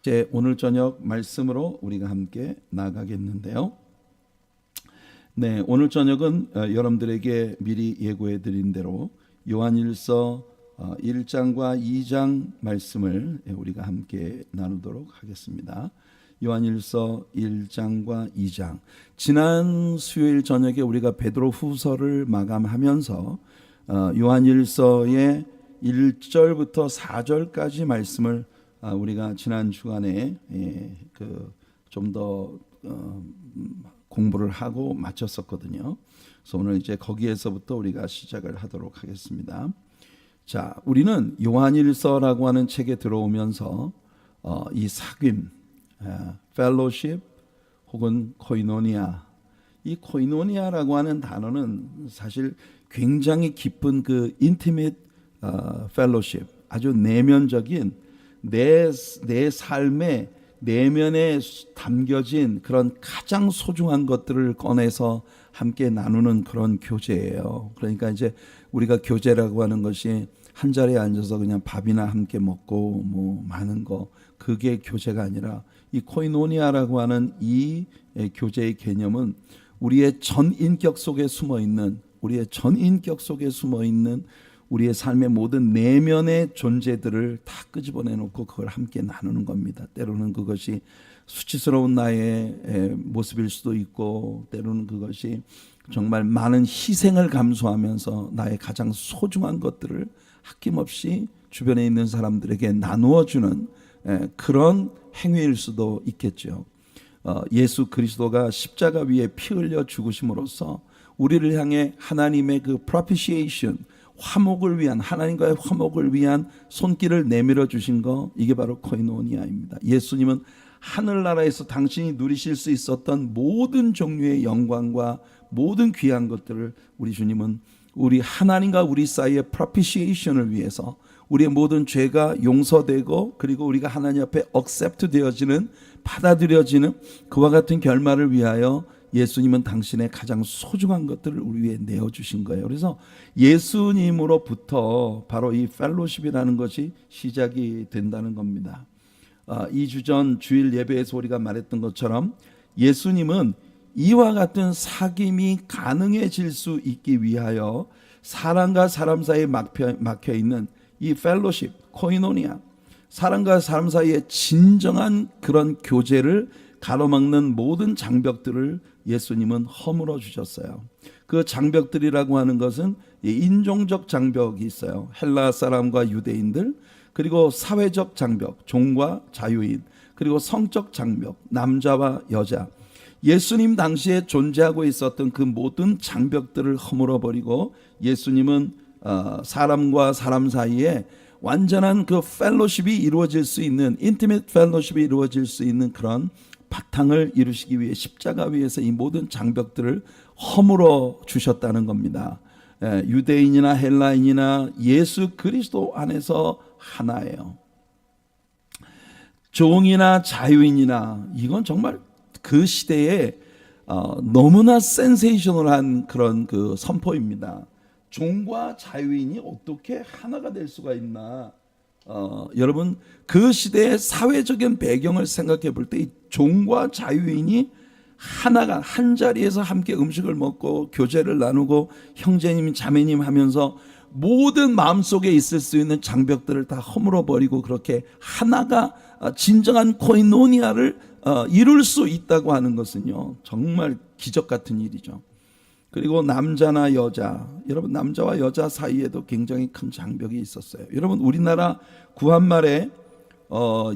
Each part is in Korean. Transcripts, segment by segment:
이제 오늘 저녁 말씀으로 우리가 함께 나가겠는데요. 네, 오늘 저녁은 여러분들에게 미리 예고해 드린 대로 요한일서 1장과 2장 말씀을 우리가 함께 나누도록 하겠습니다. 요한일서 1장과 2장. 지난 수요일 저녁에 우리가 베드로 후서를 마감하면서 요한일서의 1절부터 4절까지 말씀을 우리가 지난 주간에 좀 더 공부를 하고 마쳤었거든요. 그래서 오늘 이제 거기에서부터 우리가 시작을 하도록 하겠습니다. 자, 우리는 요한일서라고 하는 책에 들어오면서 이 사귐, 펠로십 혹은 코이노니아, 이 코이노니아라고 하는 단어는 사실 굉장히 깊은 그 인티밋 펠로십, 아주 내면적인 내 삶의 내면에 담겨진 그런 가장 소중한 것들을 꺼내서 함께 나누는 그런 교제예요. 그러니까 이제 우리가 교제라고 하는 것이 한 자리에 앉아서 그냥 밥이나 함께 먹고 뭐 많은 거, 그게 교제가 아니라 이 코이노니아라고 하는 이 교제의 개념은 우리의 전인격 속에 숨어 있는, 우리의 삶의 모든 내면의 존재들을 다 끄집어내놓고 그걸 함께 나누는 겁니다. 때로는 그것이 수치스러운 나의 모습일 수도 있고, 때로는 그것이 정말 많은 희생을 감수하면서 나의 가장 소중한 것들을 아낌없이 주변에 있는 사람들에게 나누어주는 그런 행위일 수도 있겠죠. 예수 그리스도가 십자가 위에 피 흘려 죽으심으로써 우리를 향해 하나님의 그 propitiation, 화목을 위한, 하나님과의 화목을 위한 손길을 내밀어 주신 거, 이게 바로 코이노니아입니다. 예수님은 하늘나라에서 당신이 누리실 수 있었던 모든 종류의 영광과 모든 귀한 것들을 우리 주님은 우리 하나님과 우리 사이의 propitiation을 위해서, 우리의 모든 죄가 용서되고 그리고 우리가 하나님 앞에 accept 되어지는, 받아들여지는 그와 같은 결말을 위하여 예수님은 당신의 가장 소중한 것들을 우리 위해 내어주신 거예요. 그래서 예수님으로부터 바로 이 펠로십이라는 것이 시작이 된다는 겁니다. 2주 전 주일 예배에서 우리가 말했던 것처럼 예수님은 이와 같은 사귐이 가능해질 수 있기 위하여 사람과 사람 사이에 막혀있는 이 펠로십, 코이노니아, 사람과 사람 사이에 진정한 그런 교제를 가로막는 모든 장벽들을 예수님은 허물어 주셨어요. 그 장벽들이라고 하는 것은 인종적 장벽이 있어요. 헬라 사람과 유대인들, 그리고 사회적 장벽, 종과 자유인, 그리고 성적 장벽, 남자와 여자. 예수님 당시에 존재하고 있었던 그 모든 장벽들을 허물어 버리고 예수님은 사람과 사람 사이에 완전한 그 펠로십이 이루어질 수 있는, 인티밋 펠로십이 이루어질 수 있는 그런 바탕을 이루시기 위해 십자가 위에서 이 모든 장벽들을 허물어 주셨다는 겁니다. 유대인이나 헬라인이나 예수 그리스도 안에서 하나예요. 종이나 자유인이나, 이건 정말 그 시대에 너무나 센세이셔널한 그런 그 선포입니다. 종과 자유인이 어떻게 하나가 될 수가 있나? 여러분, 그 시대의 사회적인 배경을 생각해 볼 때 이 종과 자유인이 하나가, 한 자리에서 함께 음식을 먹고 교제를 나누고 형제님 자매님 하면서 모든 마음속에 있을 수 있는 장벽들을 다 허물어 버리고 그렇게 하나가 진정한 코이노니아를 이룰 수 있다고 하는 것은요, 정말 기적 같은 일이죠. 그리고 남자나 여자, 여러분, 남자와 여자 사이에도 굉장히 큰 장벽이 있었어요. 여러분, 우리나라 구한말에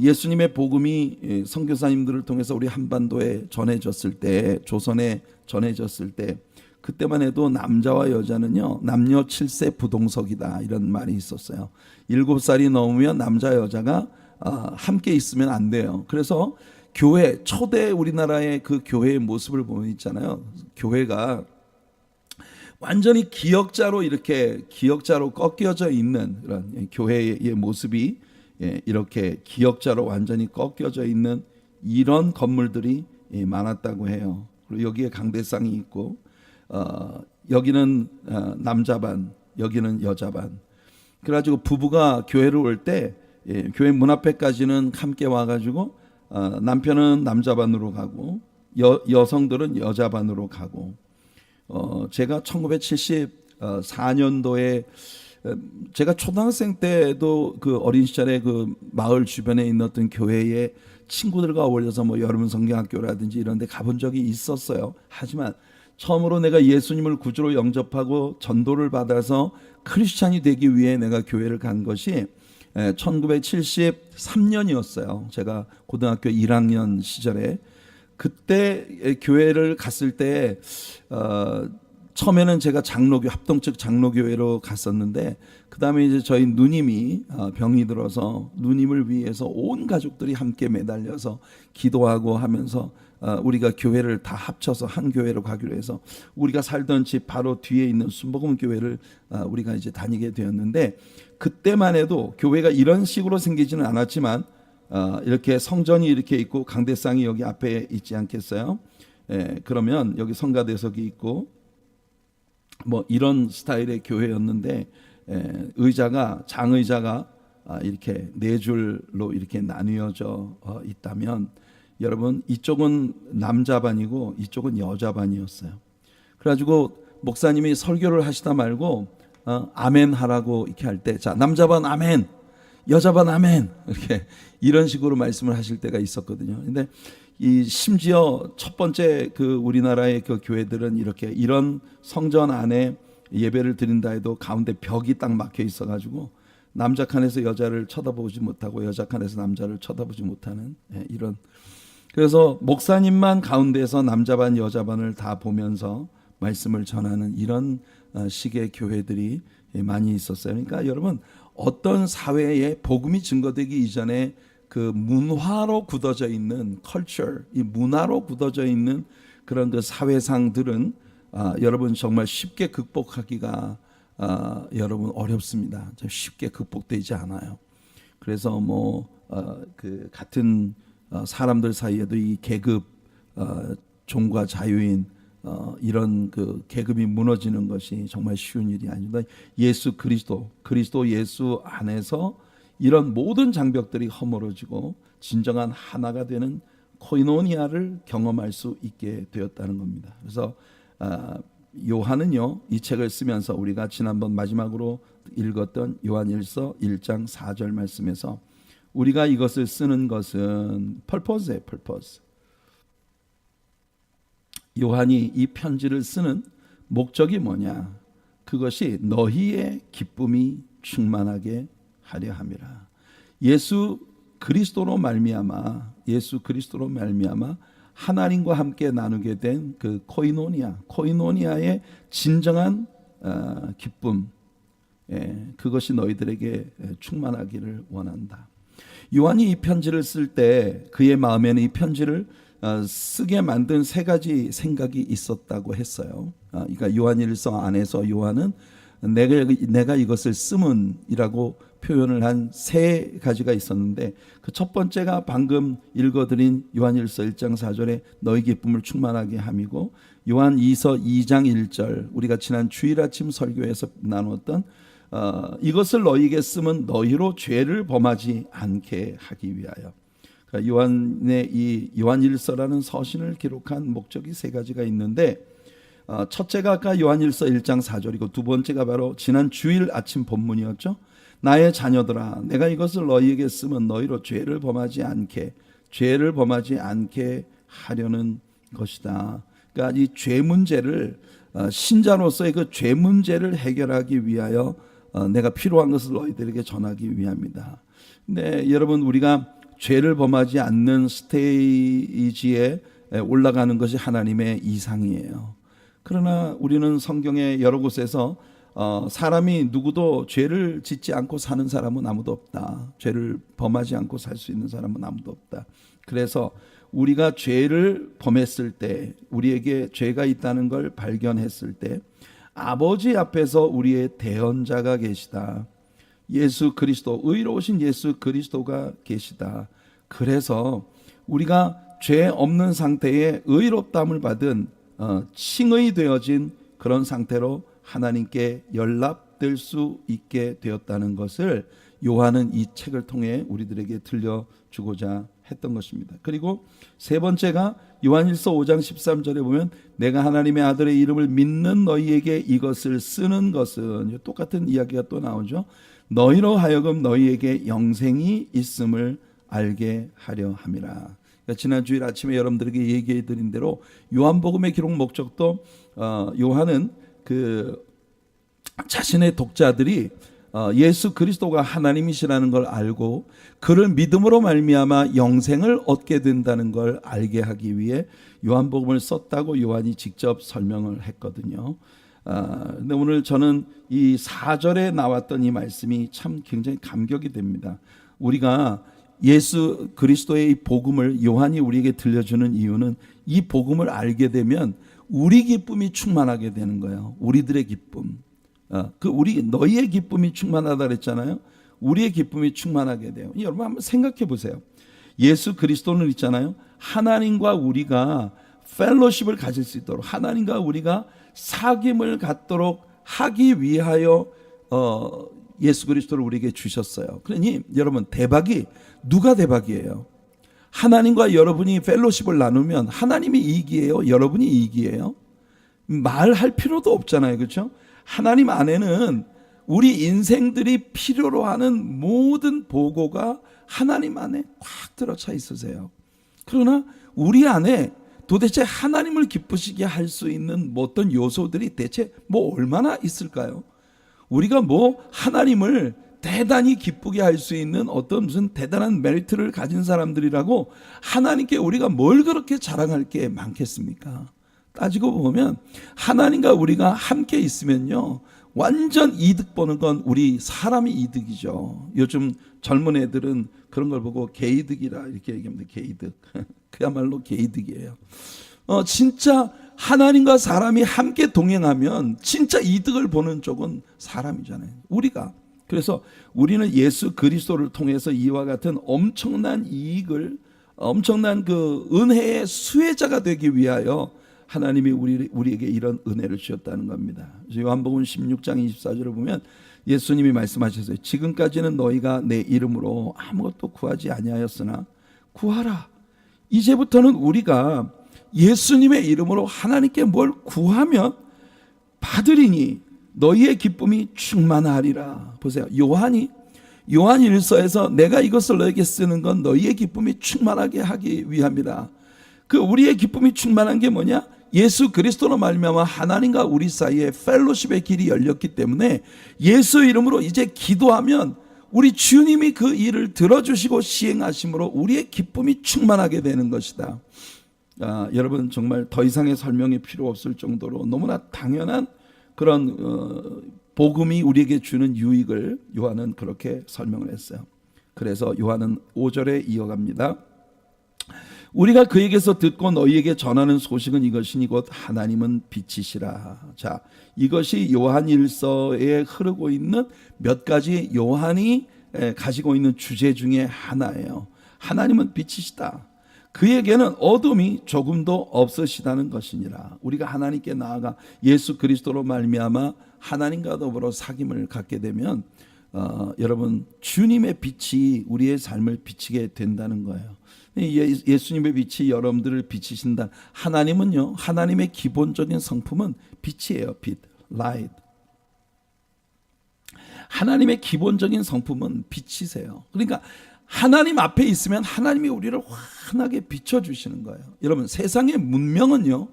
예수님의 복음이 선교사님들을 통해서 우리 한반도에 전해졌을 때, 조선에 전해졌을 때, 그때만 해도 남자와 여자는요, 남녀 7세 부동석이다, 이런 말이 있었어요. 7살이 넘으면 남자 여자가 함께 있으면 안 돼요. 그래서 교회, 초대 우리나라의 그 교회의 모습을 보면 있잖아요. 교회가 완전히 기역자로 꺾여져 있는 그런 교회의 모습이 이렇게 기역자로 완전히 꺾여져 있는 이런 건물들이 많았다고 해요. 그리고 여기에 강대상이 있고, 여기는 남자반, 여기는 여자반. 그래가지고 부부가 교회를 올 때 교회 문 앞에까지는 함께 와가지고 남편은 남자 반으로 가고 여성들은 여자 반으로 가고 제가 1974년도에 제가 초등학생 때도 그 어린 시절에 그 마을 주변에 있는 어떤 교회에 친구들과 어울려서 뭐 여름 성경학교라든지 이런 데 가본 적이 있었어요. 하지만 처음으로 내가 예수님을 구주로 영접하고 전도를 받아서 크리스찬이 되기 위해 내가 교회를 간 것이 1973년이었어요. 제가 고등학교 1학년 시절에 그때 교회를 갔을 때 처음에는 제가 장로교 합동측 장로교회로 갔었는데 그 다음에 이제 저희 누님이 병이 들어서 누님을 위해서 온 가족들이 함께 매달려서 기도하고 하면서 우리가 교회를 다 합쳐서 한 교회로 가기로 해서 우리가 살던 집 바로 뒤에 있는 순복음 교회를 우리가 이제 다니게 되었는데 그때만 해도 교회가 이런 식으로 생기지는 않았지만 이렇게 성전이 이렇게 있고 강대상이 여기 앞에 있지 않겠어요? 그러면 여기 성가대석이 있고 뭐 이런 스타일의 교회였는데 의자가 장의자가 이렇게 네 줄로 이렇게 나뉘어져 있다면 여러분 이쪽은 남자 반이고 이쪽은 여자 반이었어요. 그래가지고 목사님이 설교를 하시다 말고 아멘 하라고 이렇게 할 때 자 남자 반 아멘 여자 반 아멘 이렇게 이런 식으로 말씀을 하실 때가 있었거든요. 근데 이 심지어 첫 번째 그 우리나라의 그 교회들은 이렇게 이런 성전 안에 예배를 드린다 해도 가운데 벽이 딱 막혀 있어 가지고 남자 칸에서 여자를 쳐다보지 못하고 여자 칸에서 남자를 쳐다보지 못하는 이런. 그래서 목사님만 가운데서 남자 반 여자 반을 다 보면서 말씀을 전하는 이런 식의 교회들이 많이 있었어요. 그러니까 여러분 어떤 사회에 복음이 증거되기 이전에 그 문화로 굳어져 있는 컬처, 이 문화로 굳어져 있는 그런 그 사회상들은 여러분 정말 쉽게 극복하기가 여러분 어렵습니다. 쉽게 극복되지 않아요. 그래서 뭐 그 같은 사람들 사이에도 이 계급, 종과 자유인 이런 그 계급이 무너지는 것이 정말 쉬운 일이 아닙니다. 예수 그리스도 예수 안에서 이런 모든 장벽들이 허물어지고 진정한 하나가 되는 코이노니아를 경험할 수 있게 되었다는 겁니다. 그래서 요한은요 이 책을 쓰면서 우리가 지난번 마지막으로 읽었던 요한일서 1장 4절 말씀에서 우리가 이것을 쓰는 것은 purpose예요. purpose. 요한이 이 편지를 쓰는 목적이 뭐냐? 그것이 너희의 기쁨이 충만하게 하려 함이라. 예수 그리스도로 말미암아 하나님과 함께 나누게 된 그 코이노니아의 진정한 기쁨, 그것이 너희들에게 충만하기를 원한다. 요한이 이 편지를 쓸 때 그의 마음에는 이 편지를 쓰게 만든 세 가지 생각이 있었다고 했어요. 그러니까 요한일서 안에서 요한은 내가 이것을 쓰문이라고 표현을 한 세 가지가 있었는데 그 첫 번째가 방금 읽어드린 요한일서 1장 4절에 너희 기쁨을 충만하게 함이고 요한 2서 2장 1절 우리가 지난 주일 아침 설교에서 나누었던 이것을 너희에게 쓰면 너희로 죄를 범하지 않게 하기 위하여. 그러니까 요한의 이 요한일서라는 서신을 기록한 목적이 세 가지가 있는데 첫째가 아까 요한일서 1장 4절이고 두 번째가 바로 지난 주일 아침 본문이었죠. 나의 자녀들아 내가 이것을 너희에게 쓰면 너희로 죄를 범하지 않게 하려는 것이다. 그러니까 이 죄 문제를 신자로서의 그 죄 문제를 해결하기 위하여 내가 필요한 것을 너희들에게 전하기 위함이다. 근데 여러분 우리가 죄를 범하지 않는 스테이지에 올라가는 것이 하나님의 이상이에요. 그러나 우리는 성경의 여러 곳에서 사람이 누구도 죄를 짓지 않고 사는 사람은 아무도 없다. 죄를 범하지 않고 살 수 있는 사람은 아무도 없다. 그래서 우리가 죄를 범했을 때 우리에게 죄가 있다는 걸 발견했을 때 아버지 앞에서 우리의 대언자가 계시다. 예수 그리스도, 의로우신 예수 그리스도가 계시다. 그래서 우리가 죄 없는 상태에 의롭다함을 받은 칭의 되어진 그런 상태로 하나님께 연락될 수 있게 되었다는 것을 요한은 이 책을 통해 우리들에게 들려주고자 했던 것입니다. 그리고 세 번째가 요한일서 5장 13절에 보면 내가 하나님의 아들의 이름을 믿는 너희에게 이것을 쓰는 것은, 똑같은 이야기가 또 나오죠. 너희로 하여금 너희에게 영생이 있음을 알게 하려 함이라. 그러니까 지난 주일 아침에 여러분들에게 얘기해 드린 대로 요한복음의 기록 목적도 요한은 그 자신의 독자들이 예수 그리스도가 하나님이시라는 걸 알고 그를 믿음으로 말미암아 영생을 얻게 된다는 걸 알게 하기 위해 요한복음을 썼다고 요한이 직접 설명을 했거든요. 근데 오늘 저는 이 4절에 나왔던 이 말씀이 참 굉장히 감격이 됩니다. 우리가 예수 그리스도의 이 복음을 요한이 우리에게 들려주는 이유는 이 복음을 알게 되면 우리 기쁨이 충만하게 되는 거예요. 우리들의 기쁨. 너희의 기쁨이 충만하다 그랬잖아요. 우리의 기쁨이 충만하게 돼요. 여러분 한번 생각해 보세요. 예수 그리스도는 있잖아요. 하나님과 우리가 펠로십을 가질 수 있도록, 하나님과 우리가 사귐을 갖도록 하기 위하여 예수 그리스도를 우리에게 주셨어요. 그러니 여러분 대박이 누가 대박이에요? 하나님과 여러분이 펠로십을 나누면 하나님이 이익이에요? 여러분이 이익이에요? 말할 필요도 없잖아요. 그렇죠? 하나님 안에는 우리 인생들이 필요로 하는 모든 보고가 하나님 안에 꽉 들어차 있으세요. 그러나 우리 안에 도대체 하나님을 기쁘시게 할 수 있는 어떤 요소들이 대체 얼마나 있을까요? 우리가 하나님을 대단히 기쁘게 할 수 있는 어떤 무슨 대단한 메리트를 가진 사람들이라고 하나님께 우리가 뭘 그렇게 자랑할 게 많겠습니까? 따지고 보면 하나님과 우리가 함께 있으면요 완전 이득 보는 건 우리 사람이 이득이죠. 요즘 젊은 애들은 그런 걸 보고 개이득이라 이렇게 얘기합니다. 개이득. 그야말로 개이득이에요. 진짜 하나님과 사람이 함께 동행하면 진짜 이득을 보는 쪽은 사람이잖아요. 우리가. 그래서 우리는 예수 그리스도를 통해서 이와 같은 엄청난 이익을, 엄청난 그 은혜의 수혜자가 되기 위하여 하나님이 우리에게 이런 은혜를 주셨다는 겁니다. 요한복음 16장 24절을 보면 예수님이 말씀하셨어요. 지금까지는 너희가 내 이름으로 아무것도 구하지 아니하였으나 구하라. 이제부터는 우리가 예수님의 이름으로 하나님께 뭘 구하면 받으리니 너희의 기쁨이 충만하리라. 보세요. 요한일서에서 내가 이것을 너에게 쓰는 건 너희의 기쁨이 충만하게 하기 위함이라. 그 우리의 기쁨이 충만한 게 뭐냐? 예수 그리스도로 말미암아 하나님과 우리 사이에 펠로십의 길이 열렸기 때문에 예수 이름으로 이제 기도하면 우리 주님이 그 일을 들어주시고 시행하심으로 우리의 기쁨이 충만하게 되는 것이다. 여러분 정말 더 이상의 설명이 필요 없을 정도로 너무나 당연한 그런 복음이 우리에게 주는 유익을 요한은 그렇게 설명을 했어요. 그래서 요한은 5절에 이어갑니다. 우리가 그에게서 듣고 너희에게 전하는 소식은 이것이니 곧 하나님은 빛이시라. 자, 이것이 요한일서에 흐르고 있는 몇 가지 요한이 가지고 있는 주제 중에 하나예요. 하나님은 빛이시다. 그에게는 어둠이 조금도 없으시다는 것이니라. 우리가 하나님께 나아가 예수 그리스도로 말미암아 하나님과 더불어 사귐을 갖게 되면 여러분 주님의 빛이 우리의 삶을 비치게 된다는 거예요. 예수님의 빛이 여러분들을 비치신다. 하나님은요, 하나님의 기본적인 성품은 빛이에요. 빛, light. 하나님의 기본적인 성품은 빛이세요. 그러니까 하나님 앞에 있으면 하나님이 우리를 환하게 비춰주시는 거예요. 여러분 세상의 문명은요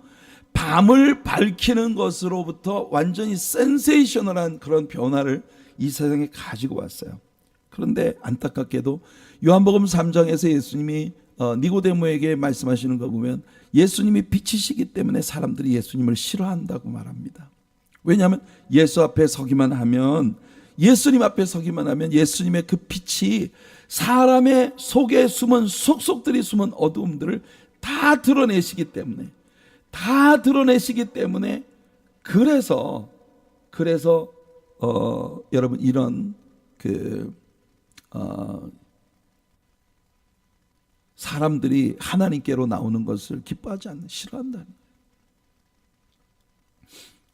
밤을 밝히는 것으로부터 완전히 센세이셔널한 그런 변화를 이 세상에 가지고 왔어요. 그런데 안타깝게도 요한복음 3장에서 예수님이 니고데모에게 말씀하시는 거 보면 예수님이 빛이시기 때문에 사람들이 예수님을 싫어한다고 말합니다. 왜냐하면 예수 앞에 서기만 하면, 예수님 앞에 서기만 하면 예수님의 그 빛이 사람의 속에 숨은 속속들이 숨은 어두움들을 다 드러내시기 때문에 그래서 여러분 이런 사람들이 하나님께로 나오는 것을 기뻐하지 않는, 싫어한다는 거예요.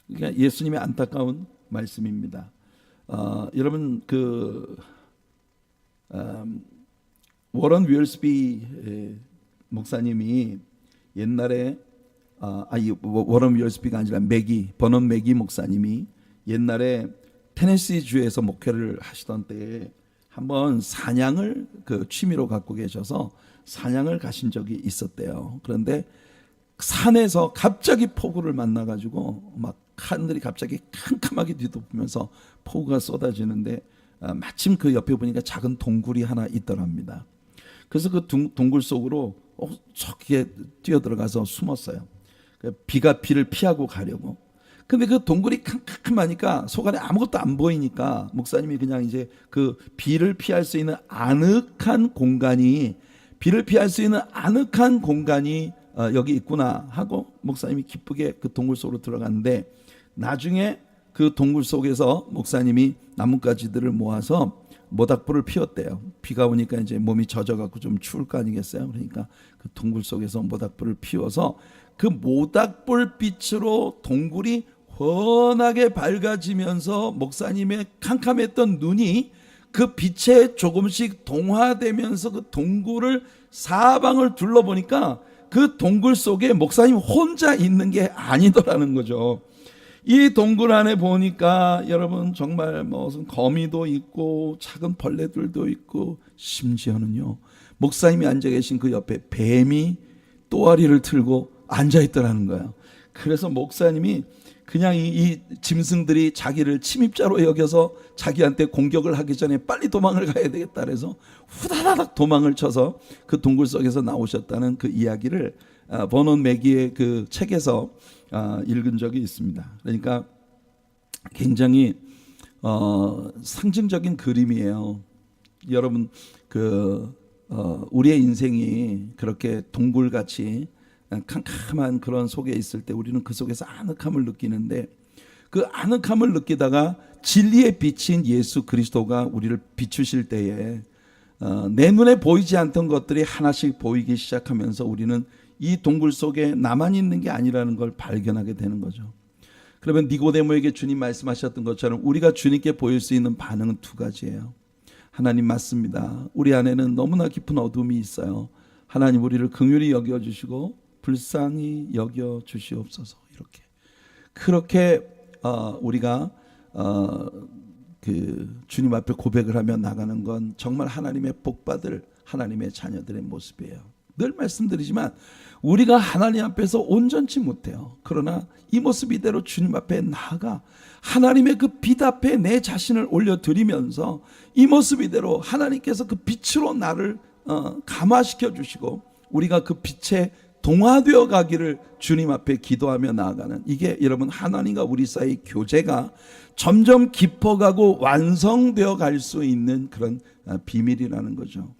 그러니까 예수님의 안타까운 말씀입니다. 여러분 워런 윌스비 목사님이 옛날에 워런 윌스비가 아니라 버넌 매기 목사님이 옛날에 테네시 주에서 목회를 하시던 때에 한번 사냥을 취미로 갖고 계셔서 사냥을 가신 적이 있었대요. 그런데 산에서 갑자기 폭우를 만나가지고 막 하늘이 갑자기 캄캄하게 뒤덮으면서 폭우가 쏟아지는데 마침 그 옆에 보니까 작은 동굴이 하나 있더랍니다. 그래서 그 동굴 속으로 저기에 뛰어들어가서 숨었어요. 비를 피하고 가려고. 근데 그 동굴이 캄캄하니까 속 안에 아무것도 안 보이니까 목사님이 그냥 이제 그 비를 피할 수 있는 아늑한 공간이 여기 있구나 하고 목사님이 기쁘게 그 동굴 속으로 들어갔는데, 나중에 그 동굴 속에서 목사님이 나뭇가지들을 모아서 모닥불을 피웠대요. 비가 오니까 이제 몸이 젖어갖고 좀 추울 거 아니겠어요. 그러니까 그 동굴 속에서 모닥불을 피워서 그 모닥불 빛으로 동굴이 환하게 밝아지면서 목사님의 캄캄했던 눈이 그 빛에 조금씩 동화되면서 그 동굴을 사방을 둘러보니까 그 동굴 속에 목사님 혼자 있는 게 아니더라는 거죠. 이 동굴 안에 보니까 여러분 정말 무슨 거미도 있고 작은 벌레들도 있고, 심지어는요 목사님이 앉아 계신 그 옆에 뱀이 또아리를 틀고 앉아 있더라는 거예요. 그래서 목사님이 그냥 이 짐승들이 자기를 침입자로 여겨서 자기한테 공격을 하기 전에 빨리 도망을 가야 되겠다 그래서 후다다닥 도망을 쳐서 그 동굴 속에서 나오셨다는 그 이야기를 버논 매기의 그 책에서 읽은 적이 있습니다. 그러니까 굉장히 상징적인 그림이에요. 여러분 우리의 인생이 그렇게 동굴같이 캄캄한 그런 속에 있을 때 우리는 그 속에서 아늑함을 느끼는데, 그 아늑함을 느끼다가 진리의 빛인 예수 그리스도가 우리를 비추실 때에 내 눈에 보이지 않던 것들이 하나씩 보이기 시작하면서 우리는 이 동굴 속에 나만 있는 게 아니라는 걸 발견하게 되는 거죠. 그러면 니고데모에게 주님 말씀하셨던 것처럼 우리가 주님께 보일 수 있는 반응은 두 가지예요. 하나님 맞습니다. 우리 안에는 너무나 깊은 어둠이 있어요. 하나님 우리를 긍휼히 여겨주시고 불쌍히 여겨주시옵소서. 그렇게 우리가 주님 앞에 고백을 하며 나가는 건 정말 하나님의 복받을 하나님의 자녀들의 모습이에요. 늘 말씀드리지만 우리가 하나님 앞에서 온전치 못해요. 그러나 이 모습 이대로 주님 앞에 나아가 하나님의 그 빛 앞에 내 자신을 올려드리면서 이 모습 이대로 하나님께서 그 빛으로 나를 감화시켜 주시고 우리가 그 빛에 동화되어 가기를 주님 앞에 기도하며 나아가는, 이게 여러분 하나님과 우리 사이의 교제가 점점 깊어가고 완성되어 갈 수 있는 그런 비밀이라는 거죠.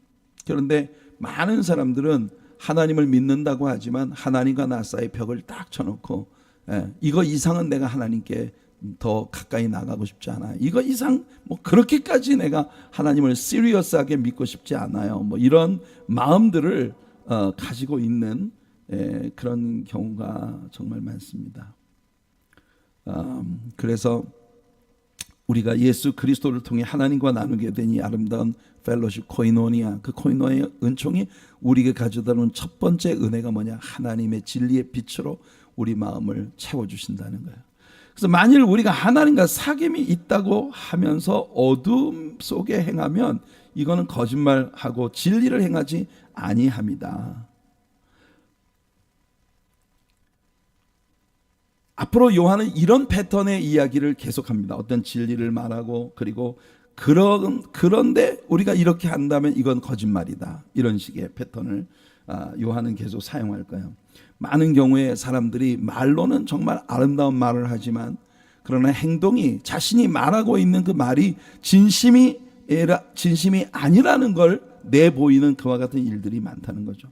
그런데 많은 사람들은 하나님을 믿는다고 하지만 하나님과 나 사이의 벽을 딱 쳐놓고 이거 이상은 내가 하나님께 더 가까이 나가고 싶지 않아요. 이거 이상 그렇게까지 내가 하나님을 시리어스하게 믿고 싶지 않아요. 이런 마음들을 가지고 있는 그런 경우가 정말 많습니다. 그래서 우리가 예수 그리스도를 통해 하나님과 나누게 된 이 아름다운 펠로십 코이노니아, 그 코이노니아의 은총이 우리에게 가져다 놓은 첫 번째 은혜가 뭐냐? 하나님의 진리의 빛으로 우리 마음을 채워주신다는 거예요. 그래서 만일 우리가 하나님과 사귐이 있다고 하면서 어둠 속에 행하면 이거는 거짓말하고 진리를 행하지 아니합니다. 앞으로 요한은 이런 패턴의 이야기를 계속합니다. 어떤 진리를 말하고, 그리고 그런데 우리가 이렇게 한다면 이건 거짓말이다, 이런 식의 패턴을 요한은 계속 사용할 거예요. 많은 경우에 사람들이 말로는 정말 아름다운 말을 하지만 그러나 행동이 자신이 말하고 있는 그 말이 진심이 아니라는 걸 내보이는 그와 같은 일들이 많다는 거죠.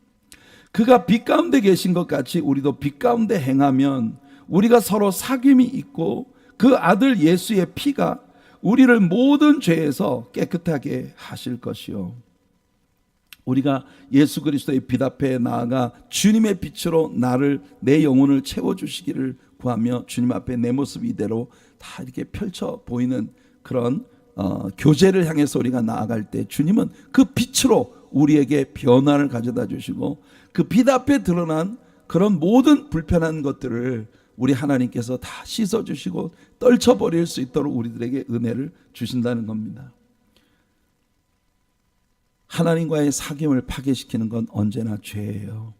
그가 빛 가운데 계신 것 같이 우리도 빛 가운데 행하면 우리가 서로 사귐이 있고 그 아들 예수의 피가 우리를 모든 죄에서 깨끗하게 하실 것이요, 우리가 예수 그리스도의 빛 앞에 나아가 주님의 빛으로 내 영혼을 채워주시기를 구하며 주님 앞에 내 모습 이대로 다 이렇게 펼쳐 보이는 그런 교제를 향해서 우리가 나아갈 때 주님은 그 빛으로 우리에게 변화를 가져다 주시고 그 빛 앞에 드러난 그런 모든 불편한 것들을 우리 하나님께서 다 씻어주시고 떨쳐버릴 수 있도록 우리들에게 은혜를 주신다는 겁니다. 하나님과의 사귐을 파괴시키는 건 언제나 죄예요.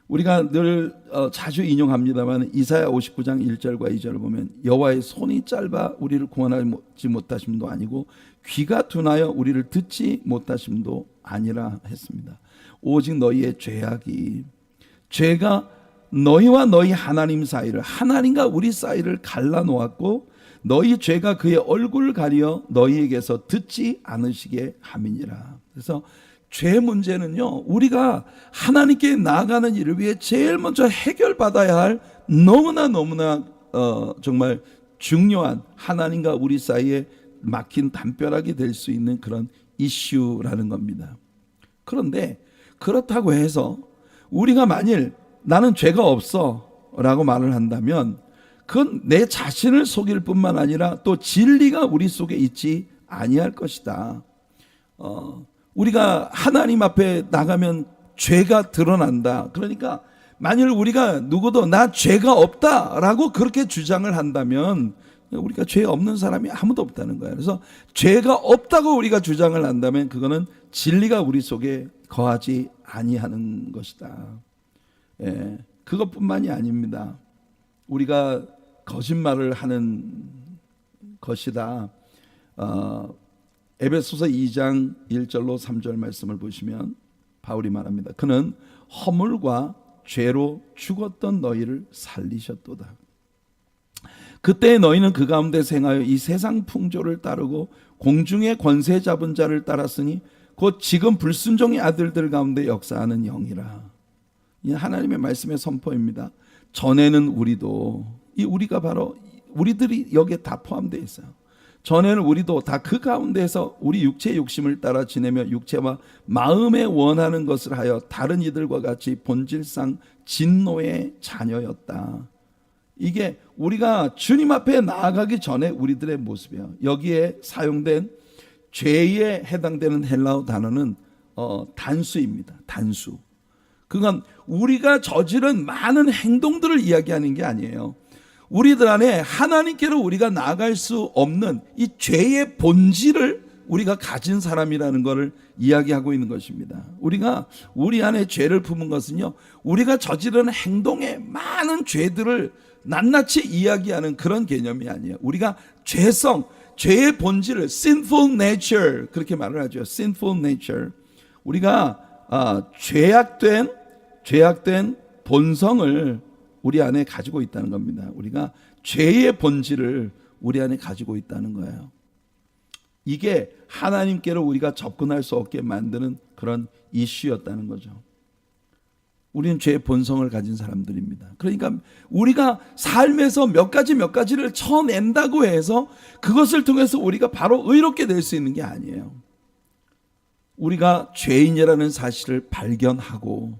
우리가 늘 자주 인용합니다만 이사야 59장 1절과 2절을 보면 여호와의 손이 짧아 우리를 구원하지 못하심도 아니고 귀가 둔하여 우리를 듣지 못하심도 아니라 했습니다. 오직 너희의 죄가 너희와 너희 하나님 사이를, 하나님과 우리 사이를 갈라놓았고 너희 죄가 그의 얼굴을 가리어 너희에게서 듣지 않으시게 함이니라. 그래서 죄 문제는요, 우리가 하나님께 나아가는 일을 위해 제일 먼저 해결받아야 할 너무나 정말 중요한 하나님과 우리 사이에 막힌 담벼락이 될 수 있는 그런 이슈라는 겁니다. 그런데 그렇다고 해서 우리가 만일 나는 죄가 없어 라고 말을 한다면 그건 내 자신을 속일 뿐만 아니라 또 진리가 우리 속에 있지 아니할 것이다. 우리가 하나님 앞에 나가면 죄가 드러난다. 그러니까 만일 우리가 누구도 나 죄가 없다라고 그렇게 주장을 한다면 우리가 죄 없는 사람이 아무도 없다는 거예요. 그래서 죄가 없다고 우리가 주장을 한다면 그거는 진리가 우리 속에 거하지 아니하는 것이다. 예, 그것뿐만이 아닙니다. 우리가 거짓말을 하는 것이다. 에베소서 2장 1절로 3절 말씀을 보시면 바울이 말합니다. 그는 허물과 죄로 죽었던 너희를 살리셨도다. 그때 너희는 그 가운데 생하여 이 세상 풍조를 따르고 공중의 권세 잡은 자를 따랐으니 곧 지금 불순종의 아들들 가운데 역사하는 영이라. 이 하나님의 말씀의 선포입니다. 전에는 우리가 바로 우리들이 여기에 다 포함되어 있어요. 전에는 우리도 다 그 가운데서 우리 육체의 욕심을 따라 지내며 육체와 마음에 원하는 것을 하여 다른 이들과 같이 본질상 진노의 자녀였다. 이게 우리가 주님 앞에 나아가기 전에 우리들의 모습이에요. 여기에 사용된 죄에 해당되는 헬라어 단어는 단수입니다. 단수. 그건 우리가 저지른 많은 행동들을 이야기하는 게 아니에요. 우리들 안에 하나님께로 우리가 나아갈 수 없는 이 죄의 본질을 우리가 가진 사람이라는 것을 이야기하고 있는 것입니다. 우리가 우리 안에 죄를 품은 것은요, 우리가 저지른 행동의 많은 죄들을 낱낱이 이야기하는 그런 개념이 아니에요. 우리가 죄의 본질을 sinful nature 그렇게 말을 하죠. sinful nature. 우리가 죄악된 본성을 우리 안에 가지고 있다는 겁니다. 우리가 죄의 본질을 우리 안에 가지고 있다는 거예요. 이게 하나님께로 우리가 접근할 수 없게 만드는 그런 이슈였다는 거죠. 우리는 죄의 본성을 가진 사람들입니다. 그러니까 우리가 삶에서 몇 가지를 쳐낸다고 해서 그것을 통해서 우리가 바로 의롭게 될 수 있는 게 아니에요. 우리가 죄인이라는 사실을 발견하고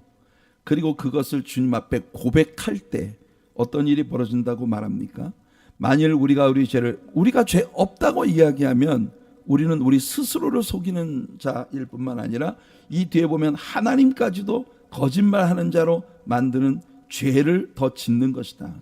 그리고 그것을 주님 앞에 고백할 때 어떤 일이 벌어진다고 말합니까? 만일 우리가 죄 없다고 이야기하면 우리는 우리 스스로를 속이는 자일 뿐만 아니라 이 뒤에 보면 하나님까지도 거짓말하는 자로 만드는 죄를 더 짓는 것이다.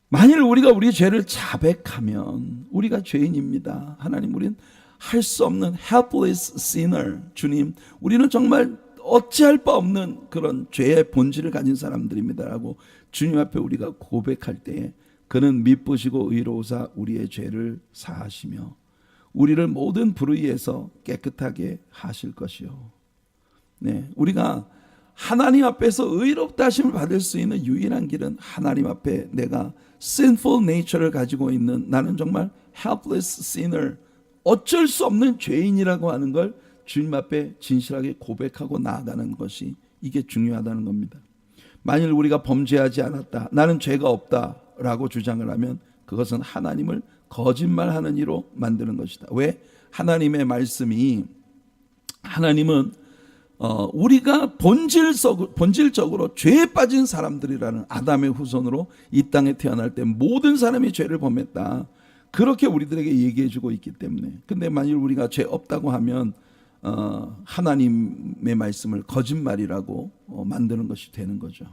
만일 우리가 우리 죄를 자백하면 우리가 죄인입니다. 하나님, 우리는 할 수 없는 helpless sinner. 주님, 우리는 정말 어찌할 바 없는 그런 죄의 본질을 가진 사람들입니다라고 주님 앞에 우리가 고백할 때에 그는 미쁘시고 의로우사 우리의 죄를 사하시며 우리를 모든 불의에서 깨끗하게 하실 것이요. 네, 우리가 하나님 앞에서 의롭다 하심을 받을 수 있는 유일한 길은 하나님 앞에 내가 sinful nature를 가지고 있는, 나는 정말 helpless sinner, 어쩔 수 없는 죄인이라고 하는 걸 주님 앞에 진실하게 고백하고 나아가는 것이, 이게 중요하다는 겁니다. 만일 우리가 범죄하지 않았다, 나는 죄가 없다라고 주장을 하면 그것은 하나님을 거짓말하는 이로 만드는 것이다. 왜? 하나님의 말씀이, 하나님은 우리가 본질적으로 죄에 빠진 사람들이라는 아담의 후손으로 이 땅에 태어날 때 모든 사람이 죄를 범했다, 그렇게 우리들에게 얘기해 주고 있기 때문에. 근데 만일 우리가 죄 없다고 하면 하나님의 말씀을 거짓말이라고 만드는 것이 되는 거죠.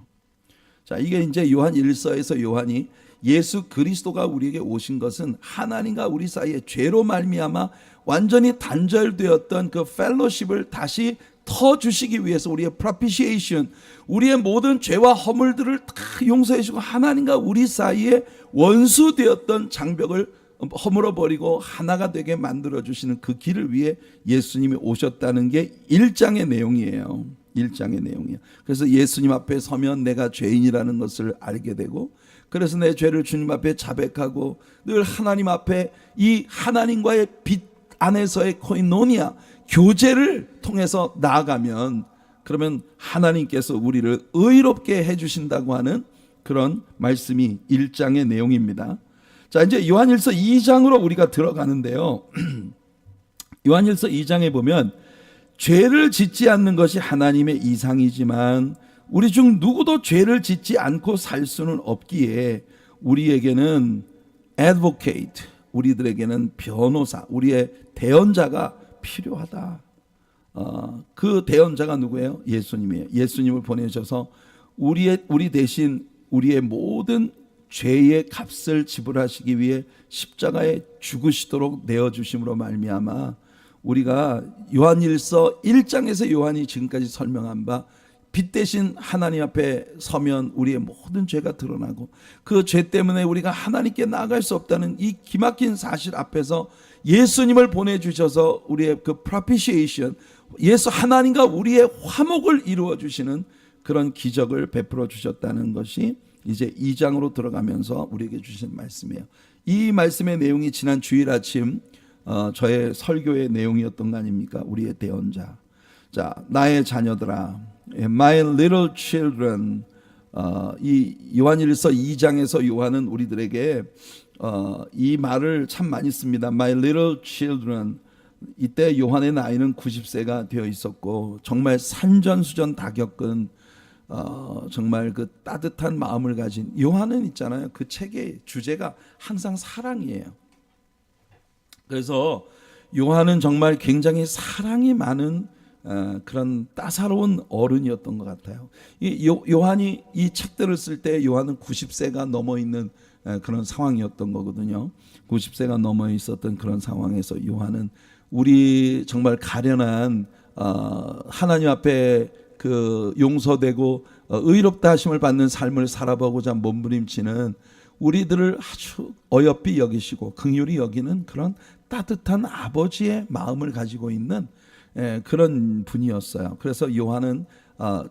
자, 이게 이제 요한 1서에서 요한이 예수 그리스도가 우리에게 오신 것은 하나님과 우리 사이에 죄로 말미암아 완전히 단절되었던 그 펠로십을 다시 터주시기 위해서 우리의 propitiation, 우리의 모든 죄와 허물들을 다 용서해 주고 하나님과 우리 사이에 원수되었던 장벽을 허물어 버리고 하나가 되게 만들어 주시는 그 길을 위해 예수님이 오셨다는 게 1장의 내용이에요. 1장의 내용이에요. 그래서 예수님 앞에 서면 내가 죄인이라는 것을 알게 되고, 그래서 내 죄를 주님 앞에 자백하고 늘 하나님 앞에 이 하나님과의 빛 안에서의 코이노니아 교제를 통해서 나아가면, 그러면 하나님께서 우리를 의롭게 해주신다고 하는 그런 말씀이 1장의 내용입니다. 자, 이제 요한일서 2장으로 우리가 들어가는데요. 요한일서 2장에 보면 죄를 짓지 않는 것이 하나님의 이상이지만 우리 중 누구도 죄를 짓지 않고 살 수는 없기에 우리에게는 advocate, 우리들에게는 변호사, 우리의 대언자가 필요하다. 그 대언자가 누구예요? 예수님이에요. 예수님을 보내셔서 우리 대신 우리의 모든 죄의 값을 지불하시기 위해 십자가에 죽으시도록 내어주심으로 말미암아 우리가 요한일서 1장에서 요한이 지금까지 설명한 바 빛 대신 하나님 앞에 서면 우리의 모든 죄가 드러나고 그 죄 때문에 우리가 하나님께 나아갈 수 없다는 이 기막힌 사실 앞에서 예수님을 보내주셔서 우리의 그 propitiation, 예수 하나님과 우리의 화목을 이루어 주시는 그런 기적을 베풀어 주셨다는 것이 이제 2장으로 들어가면서 우리에게 주신 말씀이에요. 이 말씀의 내용이 지난 주일 아침 저의 설교의 내용이었던 거 아닙니까? 우리의 대언자. 자, 나의 자녀들아, my little children. 이 요한일서 2장에서 요한은 우리들에게 이 말을 참 많이 씁니다. My little children. 이때 요한의 나이는 90세가 되어 있었고 정말 산전수전 다 겪은 정말 그 따뜻한 마음을 가진 요한은 있잖아요. 그 책의 주제가 항상 사랑이에요. 그래서 요한은 정말 굉장히 사랑이 많은 그런 따사로운 어른이었던 것 같아요. 요한이 이 책들을 쓸 때 요한은 90세가 넘어 있는 그런 상황이었던 거거든요. 90세가 넘어 있었던 그런 상황에서 요한은 우리 정말 가련한 하나님 앞에 그 용서되고 의롭다 하심을 받는 삶을 살아보고자 몸부림치는 우리들을 아주 어여삐 여기시고 긍휼히 여기는 그런 따뜻한 아버지의 마음을 가지고 있는 그런 분이었어요. 그래서 요한은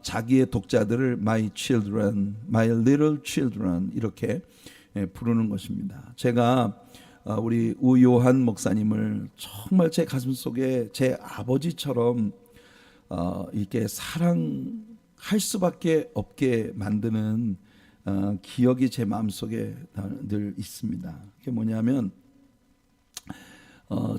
자기의 독자들을 my children, my little children 이렇게 부르는 것입니다. 제가 우리 우요한 목사님을 정말 제 가슴 속에 제 아버지처럼 이렇게 사랑할 수밖에 없게 만드는 기억이 제 마음속에 늘 있습니다. 그게 뭐냐면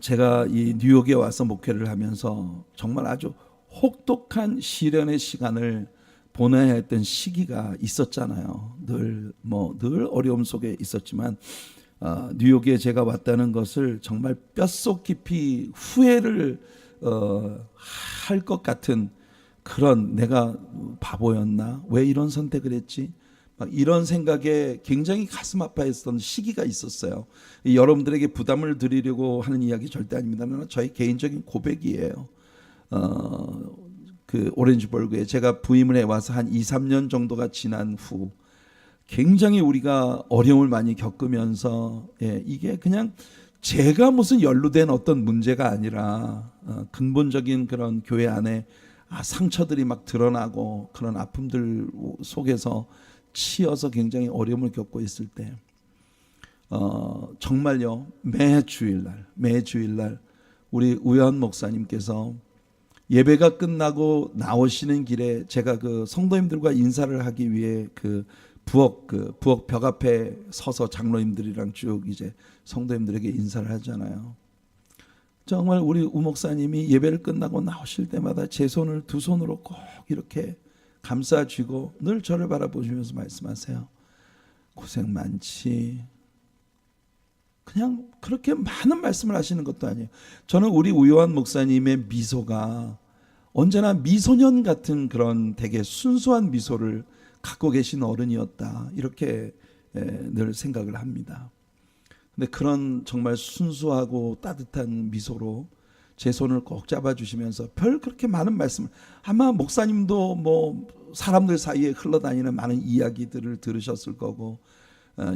제가 이 뉴욕에 와서 목회를 하면서 정말 아주 혹독한 시련의 시간을 보내야 했던 시기가 있었잖아요. 늘 어려움 속에 있었지만 뉴욕에 제가 왔다는 것을 정말 뼛속 깊이 후회를 할 것 같은 그런, 내가 바보였나? 왜 이런 선택을 했지? 막 이런 생각에 굉장히 가슴 아파했던 시기가 있었어요. 여러분들에게 부담을 드리려고 하는 이야기 절대 아닙니다. 저희 개인적인 고백이에요. 그 오렌지버그에 제가 부임을 해와서 한 2, 3년 정도가 지난 후 굉장히 우리가 어려움을 많이 겪으면서 이게 그냥 제가 무슨 연루된 어떤 문제가 아니라 근본적인 그런 교회 안에 상처들이 막 드러나고 그런 아픔들 속에서 치여서 굉장히 어려움을 겪고 있을 때 정말요 매 주일날 우리 우연 목사님께서 예배가 끝나고 나오시는 길에 제가 그 성도님들과 인사를 하기 위해 그 부엌 벽 앞에 서서 장로님들이랑 쭉 이제 성도님들에게 인사를 하잖아요. 정말 우리 우 목사님이 예배를 끝나고 나오실 때마다 제 손을 두 손으로 꼭 이렇게 감싸쥐고 늘 저를 바라보시면서 말씀하세요. 고생 많지. 그냥 그렇게 많은 말씀을 하시는 것도 아니에요. 저는 우리 우요한 목사님의 미소가 언제나 미소년 같은 그런 되게 순수한 미소를 갖고 계신 어른이었다, 이렇게 늘 생각을 합니다. 근데 그런 정말 순수하고 따뜻한 미소로 제 손을 꼭 잡아주시면서 별 그렇게 많은 말씀을, 아마 목사님도 뭐 사람들 사이에 흘러다니는 많은 이야기들을 들으셨을 거고,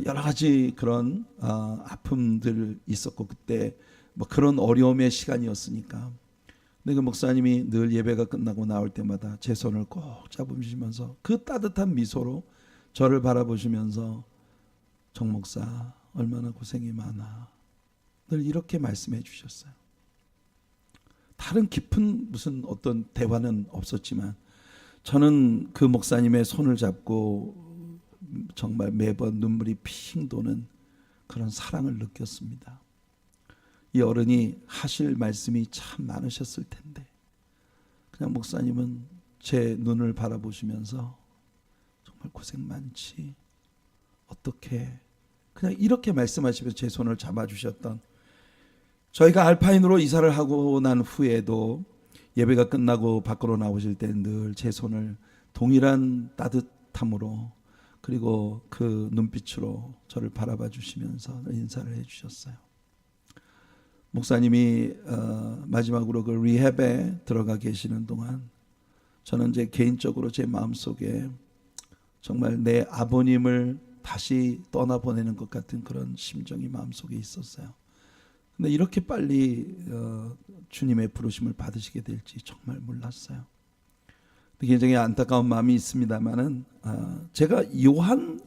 여러 가지 그런 아픔들 있었고, 그때 뭐 그런 어려움의 시간이었으니까. 근데 그 목사님이 늘 예배가 끝나고 나올 때마다 제 손을 꼭 잡으시면서 그 따뜻한 미소로 저를 바라보시면서 정 목사 얼마나 고생이 많아, 늘 이렇게 말씀해 주셨어요. 다른 깊은 무슨 어떤 대화는 없었지만 저는 그 목사님의 손을 잡고 정말 매번 눈물이 핑 도는 그런 사랑을 느꼈습니다. 이 어른이 하실 말씀이 참 많으셨을 텐데 그냥 목사님은 제 눈을 바라보시면서 정말 고생 많지, 어떻게, 그냥 이렇게 말씀하시면서 제 손을 잡아주셨던, 저희가 알파인으로 이사를 하고 난 후에도 예배가 끝나고 밖으로 나오실 때 늘 제 손을 동일한 따뜻함으로 그리고 그 눈빛으로 저를 바라봐 주시면서 인사를 해 주셨어요. 목사님이 마지막으로 그 리헵에 들어가 계시는 동안 저는 이제 개인적으로 제 마음속에 정말 내 아버님을 다시 떠나보내는 것 같은 그런 심정이 마음속에 있었어요. 근데 이렇게 빨리 주님의 부르심을 받으시게 될지 정말 몰랐어요. 굉장히 안타까운 마음이 있습니다만은 제가 요한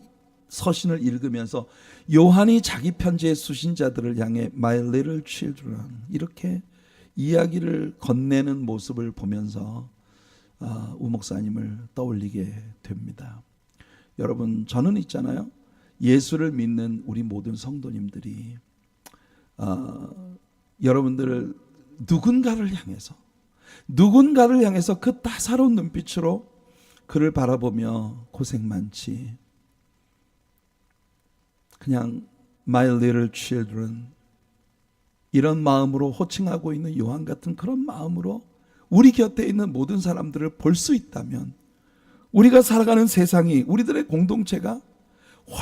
서신을 읽으면서 요한이 자기 편지의 수신자들을 향해 My little children 이렇게 이야기를 건네는 모습을 보면서 우 목사님을 떠올리게 됩니다. 여러분, 저는 있잖아요, 예수를 믿는 우리 모든 성도님들이 여러분들을 누군가를 향해서 그 따사로운 눈빛으로 그를 바라보며 고생 많지, 그냥 My little children 이런 마음으로 호칭하고 있는 요한 같은 그런 마음으로 우리 곁에 있는 모든 사람들을 볼 수 있다면 우리가 살아가는 세상이, 우리들의 공동체가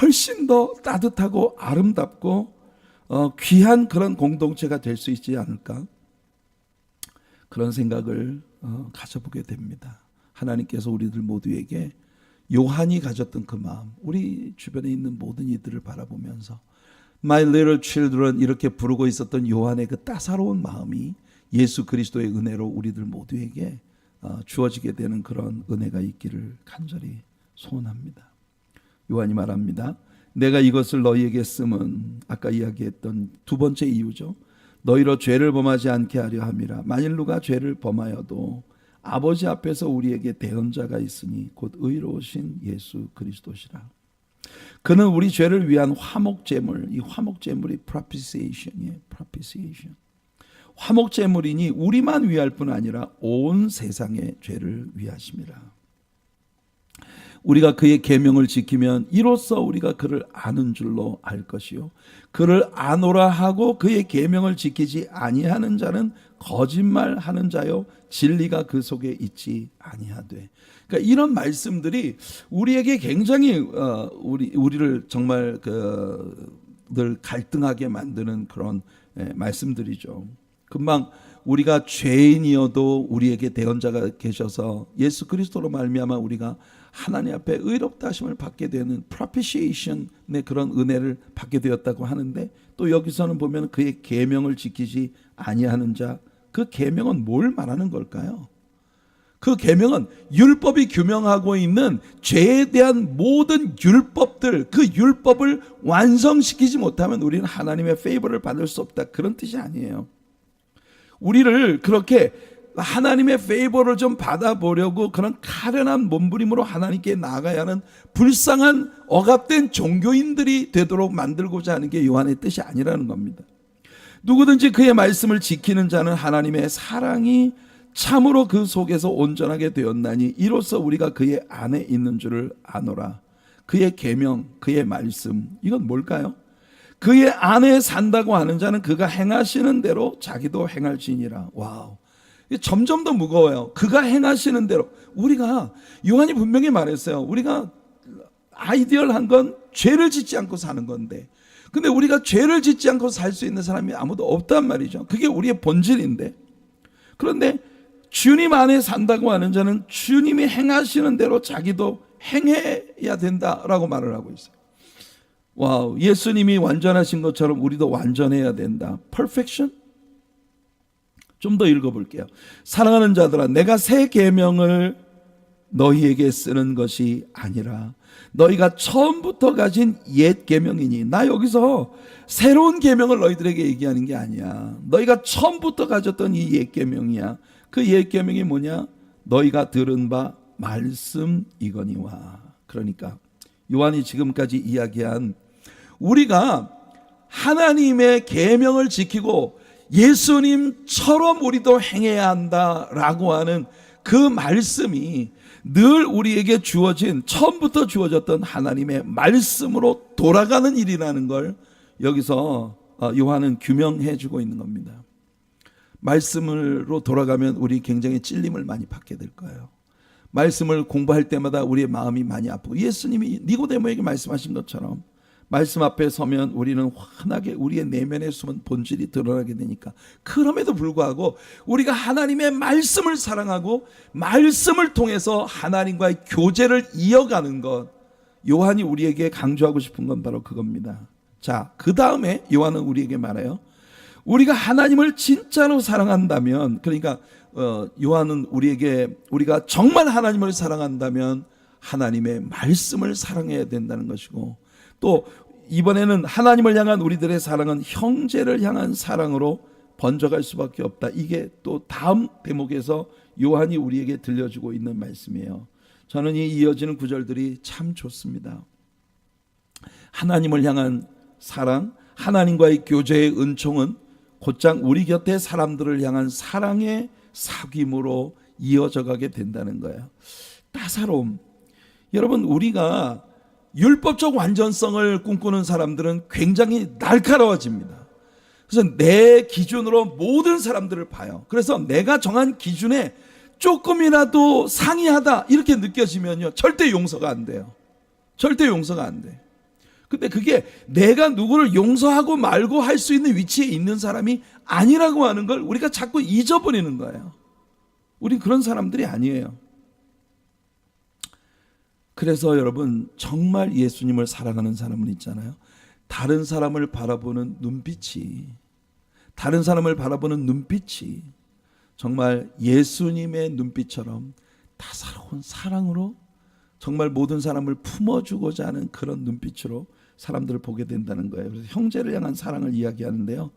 훨씬 더 따뜻하고 아름답고 귀한 그런 공동체가 될 수 있지 않을까, 그런 생각을 가져보게 됩니다. 하나님께서 우리들 모두에게 요한이 가졌던 그 마음, 우리 주변에 있는 모든 이들을 바라보면서 My little children 이렇게 부르고 있었던 요한의 그 따사로운 마음이 예수 그리스도의 은혜로 우리들 모두에게 주어지게 되는 그런 은혜가 있기를 간절히 소원합니다. 요한이 말합니다. 내가 이것을 너희에게 쓰면, 아까 이야기했던 두 번째 이유죠. 너희로 죄를 범하지 않게 하려 함이라. 만일 누가 죄를 범하여도 아버지 앞에서 우리에게 대언자가 있으니 곧 의로우신 예수 그리스도시라. 그는 우리 죄를 위한 화목제물, 이 화목제물이 propitiation이에요. propitiation. 화목제물이니 우리만 위할 뿐 아니라 온 세상의 죄를 위하심이라. 우리가 그의 계명을 지키면 이로써 우리가 그를 아는 줄로 알 것이요, 그를 아노라 하고 그의 계명을 지키지 아니하는 자는 거짓말하는 자요, 진리가 그 속에 있지 아니하되. 그러니까 이런 말씀들이 우리에게 굉장히 우리를 정말 늘 갈등하게 만드는 그런 말씀들이죠. 금방 우리가 죄인이어도 우리에게 대언자가 계셔서 예수 그리스도로 말미암아 우리가 하나님 앞에 의롭다 하심을 받게 되는 propitiation의 그런 은혜를 받게 되었다고 하는데, 또 여기서는 보면 그의 계명을 지키지 아니하는 자, 그 계명은 뭘 말하는 걸까요? 그 계명은 율법이 규명하고 있는 죄에 대한 모든 율법들, 그 율법을 완성시키지 못하면 우리는 하나님의 페이버를 받을 수 없다, 그런 뜻이 아니에요. 우리를 그렇게 하나님의 페이버를 좀 받아보려고 그런 가련한 몸부림으로 하나님께 나아가야 하는 불쌍한 억압된 종교인들이 되도록 만들고자 하는 게 요한의 뜻이 아니라는 겁니다. 누구든지 그의 말씀을 지키는 자는 하나님의 사랑이 참으로 그 속에서 온전하게 되었나니 이로써 우리가 그의 안에 있는 줄을 아노라. 그의 계명, 그의 말씀, 이건 뭘까요? 그의 안에 산다고 하는 자는 그가 행하시는 대로 자기도 행할지니라. 와우. 점점 더 무거워요. 그가 행하시는 대로. 우리가 요한이 분명히 말했어요. 우리가 아이디얼한 건 죄를 짓지 않고 사는 건데, 근데 우리가 죄를 짓지 않고 살 수 있는 사람이 아무도 없단 말이죠. 그게 우리의 본질인데, 그런데 주님 안에 산다고 하는 자는 주님이 행하시는 대로 자기도 행해야 된다라고 말을 하고 있어요. 와우, 예수님이 완전하신 것처럼 우리도 완전해야 된다. Perfection? 좀 더 읽어볼게요. 사랑하는 자들아, 내가 새 계명을 너희에게 쓰는 것이 아니라 너희가 처음부터 가진 옛 계명이니. 나 여기서 새로운 계명을 너희들에게 얘기하는 게 아니야. 너희가 처음부터 가졌던 이 옛 계명이야. 그 옛 계명이 뭐냐? 너희가 들은 바 말씀이거니와. 그러니까 요한이 지금까지 이야기한 우리가 하나님의 계명을 지키고 예수님처럼 우리도 행해야 한다라고 하는 그 말씀이 늘 우리에게 주어진, 처음부터 주어졌던 하나님의 말씀으로 돌아가는 일이라는 걸 여기서 요한은 규명해 주고 있는 겁니다. 말씀으로 돌아가면 우리 굉장히 찔림을 많이 받게 될 거예요. 말씀을 공부할 때마다 우리의 마음이 많이 아프고, 예수님이 니고데모에게 말씀하신 것처럼 말씀 앞에 서면 우리는 환하게 우리의 내면에 숨은 본질이 드러나게 되니까, 그럼에도 불구하고 우리가 하나님의 말씀을 사랑하고 말씀을 통해서 하나님과의 교제를 이어가는 것, 요한이 우리에게 강조하고 싶은 건 바로 그겁니다. 자, 그 다음에 요한은 우리에게 말해요. 우리가 하나님을 진짜로 사랑한다면, 그러니까 요한은 우리에게, 우리가 정말 하나님을 사랑한다면 하나님의 말씀을 사랑해야 된다는 것이고, 또 이번에는 하나님을 향한 우리들의 사랑은 형제를 향한 사랑으로 번져갈 수밖에 없다. 이게 또 다음 대목에서 요한이 우리에게 들려주고 있는 말씀이에요. 저는 이 이어지는 구절들이 참 좋습니다. 하나님을 향한 사랑, 하나님과의 교제의 은총은 곧장 우리 곁에 사람들을 향한 사랑의 사귐으로 이어져 가게 된다는 거예요. 따사로움. 여러분, 우리가 율법적 완전성을 꿈꾸는 사람들은 굉장히 날카로워집니다. 그래서 내 기준으로 모든 사람들을 봐요. 그래서 내가 정한 기준에 조금이라도 상이하다 이렇게 느껴지면요, 절대 용서가 안 돼요. 절대 용서가 안 돼. 근데 그게 내가 누구를 용서하고 말고 할 수 있는 위치에 있는 사람이 아니라고 하는 걸 우리가 자꾸 잊어버리는 거예요. 우린 그런 사람들이 아니에요. 그래서 여러분, 정말 예수님을 사랑하는 사람은 있잖아요. 다른 사람을 바라보는 눈빛이, 다른 사람을 바라보는 눈빛이 정말 예수님의 눈빛처럼 따사로운 사랑으로 정말 모든 사람을 품어주고자 하는 그런 눈빛으로 사람들을 보게 된다는 거예요. 그래서 형제를 향한 사랑을 이야기하는데요.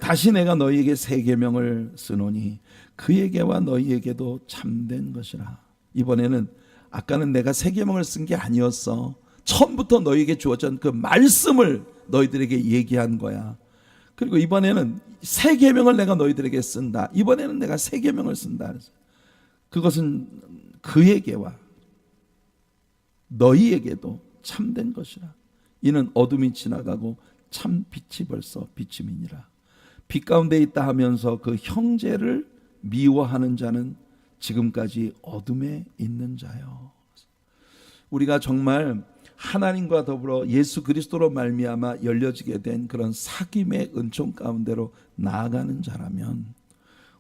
다시 내가 너희에게 새 계명을 쓰노니 그에게와 너희에게도 참된 것이라. 이번에는, 아까는 내가 새 계명을 쓴 게 아니었어. 처음부터 너희에게 주어진 그 말씀을 너희들에게 얘기한 거야. 그리고 이번에는 새 계명을 내가 너희들에게 쓴다. 이번에는 내가 새 계명을 쓴다. 그것은 그에게와 너희에게도 참된 것이라. 이는 어둠이 지나가고 참 빛이 벌써 비침이니라. 빛 가운데 있다 하면서 그 형제를 미워하는 자는 지금까지 어둠에 있는 자요. 우리가 정말 하나님과 더불어 예수 그리스도로 말미암아 열려지게 된 그런 사귐의 은총 가운데로 나아가는 자라면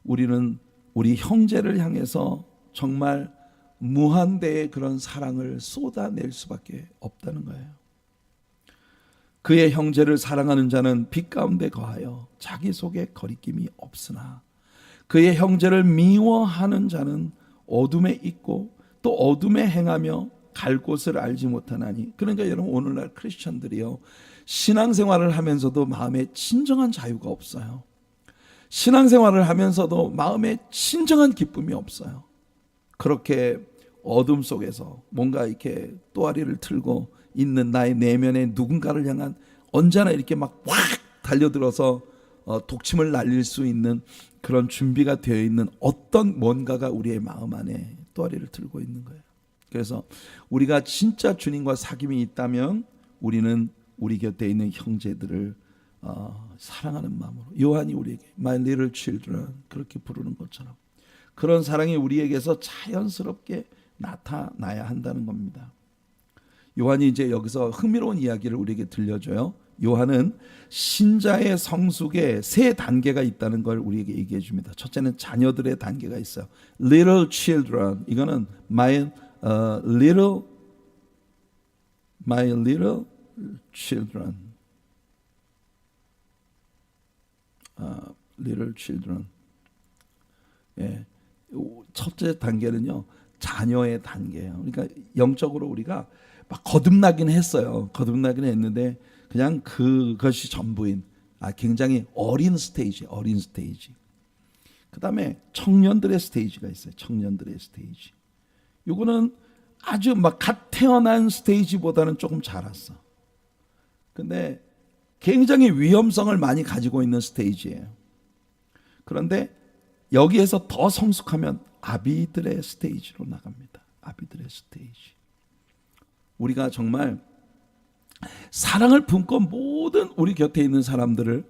우리는 우리 형제를 향해서 정말 무한대의 그런 사랑을 쏟아낼 수밖에 없다는 거예요. 그의 형제를 사랑하는 자는 빛 가운데 거하여 자기 속에 거리낌이 없으나 그의 형제를 미워하는 자는 어둠에 있고 또 어둠에 행하며 갈 곳을 알지 못하나니. 그러니까 여러분, 오늘날 크리스천들이요, 신앙생활을 하면서도 마음에 진정한 자유가 없어요. 신앙생활을 하면서도 마음에 진정한 기쁨이 없어요. 그렇게 어둠 속에서 뭔가 이렇게 또아리를 틀고 있는 나의 내면에 누군가를 향한 언제나 이렇게 막 확 달려들어서 독침을 날릴 수 있는 그런 준비가 되어 있는 어떤 뭔가가 우리의 마음 안에 또아리를 틀고 있는 거예요. 그래서 우리가 진짜 주님과 사귐이 있다면 우리는 우리 곁에 있는 형제들을 사랑하는 마음으로, 요한이 우리에게 My little children 그렇게 부르는 것처럼 그런 사랑이 우리에게서 자연스럽게 나타나야 한다는 겁니다. 요한이 이제 여기서 흥미로운 이야기를 우리에게 들려줘요. 요한은 신자의 성숙에 세 단계가 있다는 걸 우리에게 얘기해 줍니다. 첫째는 자녀들의 단계가 있어요. Little children, 이거는 my little children, little children. 예, 첫째 단계는요, 자녀의 단계예요. 그러니까 영적으로 우리가 막 거듭나긴 했어요. 거듭나긴 했는데 그냥 그것이 전부인 굉장히 어린 스테이지. 그 다음에 청년들의 스테이지가 있어요. 청년들의 스테이지. 요거는 아주 막 갓 태어난 스테이지보다는 조금 자랐어. 근데 굉장히 위험성을 많이 가지고 있는 스테이지예요. 그런데 여기에서 더 성숙하면 아비들의 스테이지로 나갑니다. 아비들의 스테이지. 우리가 정말 사랑을 품고 모든 우리 곁에 있는 사람들을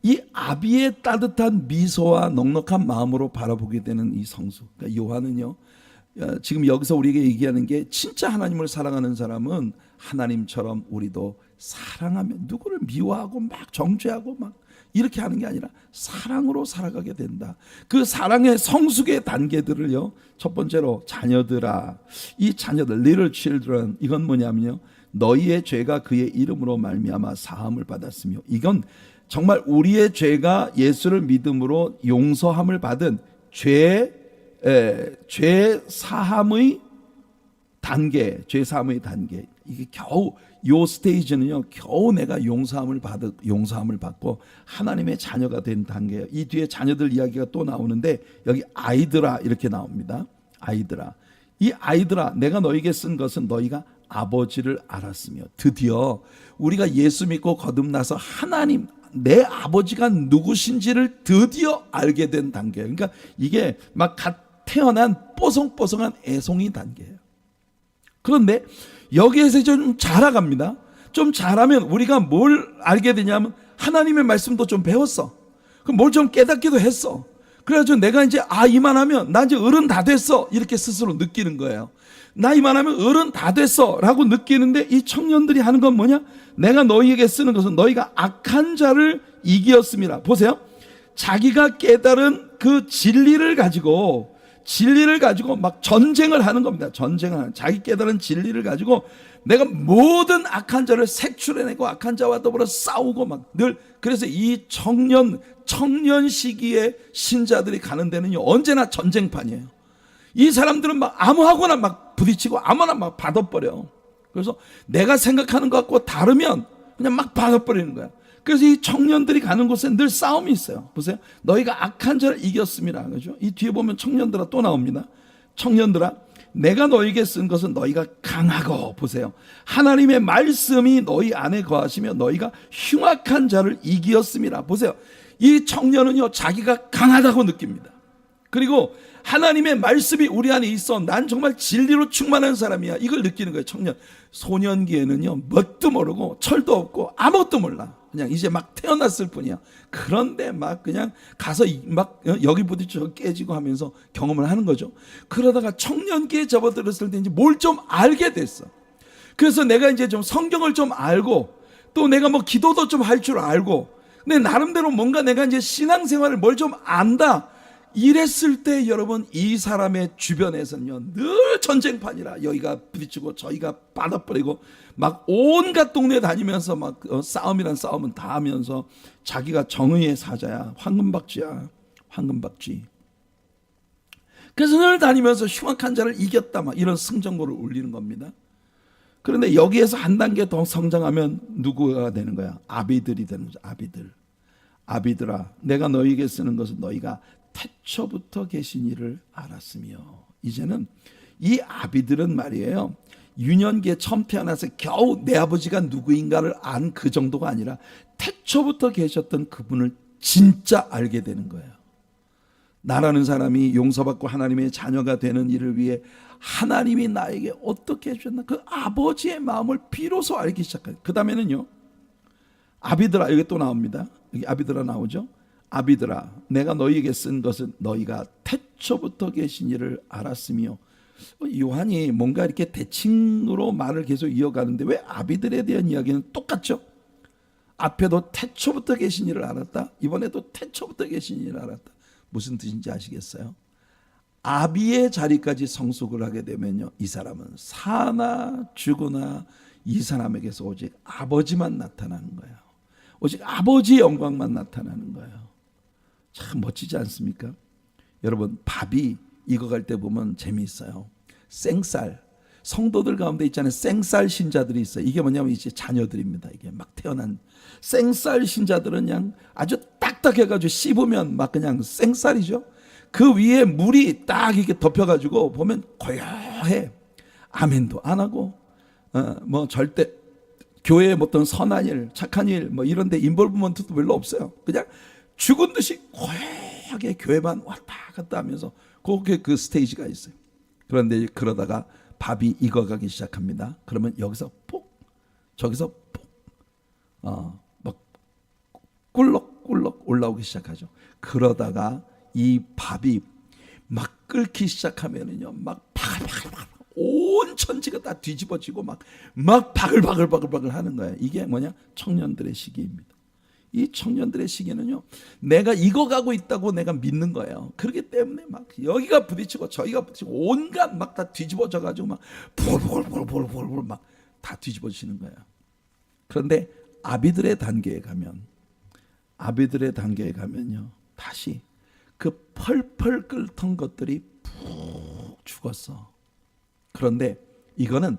이 아비의 따뜻한 미소와 넉넉한 마음으로 바라보게 되는 이 성수. 그러니까 요한은요, 지금 여기서 우리에게 얘기하는 게 진짜 하나님을 사랑하는 사람은 하나님처럼 우리도 사랑하면 누구를 미워하고 막 정죄하고 막 이렇게 하는 게 아니라 사랑으로 살아가게 된다. 그 사랑의 성숙의 단계들을요, 첫 번째로 자녀들아, 이 자녀들 little children, 이건 뭐냐면요, 너희의 죄가 그의 이름으로 말미암아 사함을 받았으며, 이건 정말 우리의 죄가 예수를 믿음으로 용서함을 받은 죄 사함의 단계, 이게 겨우 요 스테이지는요, 겨우 내가 용서함을 받고 하나님의 자녀가 된 단계예요. 이 뒤에 자녀들 이야기가 또 나오는데 여기 아이들아 이렇게 나옵니다. 아이들아, 이 아이들아, 내가 너에게 쓴 것은 너희가 아버지를 알았으며, 드디어 우리가 예수 믿고 거듭나서 하나님, 내 아버지가 누구신지를 드디어 알게 된 단계예요. 그러니까 이게 막 갓 태어난 뽀송뽀송한 애송이 단계예요. 그런데 여기에서 좀 자라갑니다. 좀 자라면 우리가 뭘 알게 되냐면 하나님의 말씀도 좀 배웠어. 그럼 뭘 좀 깨닫기도 했어. 그래가지고 내가 이제 이만하면 나 이제 어른 다 됐어, 이렇게 스스로 느끼는 거예요. 나 이만하면 어른 다 됐어 라고 느끼는데, 이 청년들이 하는 건 뭐냐? 내가 너희에게 쓰는 것은 너희가 악한 자를 이기었음이라. 보세요, 자기가 깨달은 그 진리를 가지고 막 전쟁을 하는 겁니다. 자기 깨달은 진리를 가지고 내가 모든 악한 자를 색출해내고 악한 자와 더불어 싸우고 막 늘. 그래서 이 청년 시기에 신자들이 가는 데는요, 언제나 전쟁판이에요. 이 사람들은 막 아무하고나 막 부딪히고 아무나 막 받아버려. 그래서 내가 생각하는 것과 다르면 그냥 막 받아버리는 거야. 그래서 이 청년들이 가는 곳에 늘 싸움이 있어요. 보세요, 너희가 악한 자를 이겼음이라. 그죠? 이 뒤에 보면 청년들아 또 나옵니다. 청년들아, 내가 너희에게 쓴 것은 너희가 강하고, 보세요, 하나님의 말씀이 너희 안에 거하시며 너희가 흉악한 자를 이기었음이라. 보세요, 이 청년은요, 자기가 강하다고 느낍니다. 그리고 하나님의 말씀이 우리 안에 있어, 난 정말 진리로 충만한 사람이야, 이걸 느끼는 거예요. 청년. 소년기에는요, 뭣도 모르고 철도 없고 아무것도 몰라. 그냥 이제 막 태어났을 뿐이야. 그런데 막 그냥 가서 막 여기 부딪혀 저기 깨지고 하면서 경험을 하는 거죠. 그러다가 청년기에 접어들었을 때 이제 뭘 좀 알게 됐어. 그래서 내가 이제 좀 성경을 좀 알고, 또 내가 뭐 기도도 좀 할 줄 알고, 근데 나름대로 뭔가 내가 이제 신앙생활을 뭘 좀 안다, 이랬을 때 여러분, 이 사람의 주변에서는요, 늘 전쟁판이라, 여기가 부딪히고 저희가 받아버리고 막 온갖 동네 다니면서 막 싸움이란 싸움은 다 하면서 자기가 정의의 사자야, 황금박쥐야, 황금박쥐. 그래서 늘 다니면서 흉악한 자를 이겼다, 막 이런 승전고를 울리는 겁니다. 그런데 여기에서 한 단계 더 성장하면 누구가 되는 거야? 아비들이 되는 거죠. 아비들아, 내가 너희에게 쓰는 것은 너희가 태초부터 계신 이를 알았으며. 이제는 이 아비들은 말이에요, 유년기에 처음 태어나서 겨우 내 아버지가 누구인가를 안 그 정도가 아니라 태초부터 계셨던 그분을 진짜 알게 되는 거예요. 나라는 사람이 용서받고 하나님의 자녀가 되는 일을 위해 하나님이 나에게 어떻게 해주셨나, 그 아버지의 마음을 비로소 알기 시작해요. 그 다음에는요, 아비들아, 여기 또 나옵니다. 여기 아비들아 나오죠. 아비들아, 내가 너희에게 쓴 것은 너희가 태초부터 계신 이를 알았으며. 요한이 뭔가 이렇게 대칭으로 말을 계속 이어가는데 왜 아비들에 대한 이야기는 똑같죠? 앞에도 태초부터 계신 이를 알았다, 이번에도 태초부터 계신 이를 알았다. 무슨 뜻인지 아시겠어요? 아비의 자리까지 성숙을 하게 되면요, 이 사람은 사나 죽으나 이 사람에게서 오직 아버지만 나타나는 거예요. 오직 아버지의 영광만 나타나는 거예요. 참 멋지지 않습니까? 여러분, 밥이 익어갈 때 보면 재미있어요. 생쌀, 성도들 가운데 있잖아요, 생쌀 신자들이 있어요. 이게 뭐냐면 이제 자녀들입니다. 이게 막 태어난 생쌀 신자들은 그냥 아주 딱딱해가지고 씹으면 막 그냥 생쌀이죠. 그 위에 물이 딱 이렇게 덮여가지고 보면 고요해. 아멘도 안 하고, 뭐 절대 교회의 어떤 선한 일, 착한 일, 뭐 이런데 인볼브먼트도 별로 없어요. 그냥 죽은 듯이 고요하게 교회만 왔다 갔다 하면서 그렇게 그 스테이지가 있어요. 그런데 그러다가 밥이 익어가기 시작합니다. 그러면 여기서 폭, 저기서 폭, 막 꿀럭꿀럭 올라오기 시작하죠. 그러다가 이 밥이 막 끓기 시작하면은요, 막 바글바글 온 천지가 다 뒤집어지고 막 바글바글 하는 거예요. 이게 뭐냐? 청년들의 시기입니다. 이 청년들의 시기는요, 내가 익어가고 있다고 내가 믿는 거예요. 그렇기 때문에 막 여기가 부딪히고 저기가 부딪히고 온갖 막 다 뒤집어져 가지고 막 볼볼볼볼볼 막 다 뒤집어지는 거예요. 그런데 아비들의 단계에 가면요, 다시 그 펄펄 끓던 것들이 푹 죽었어. 그런데 이거는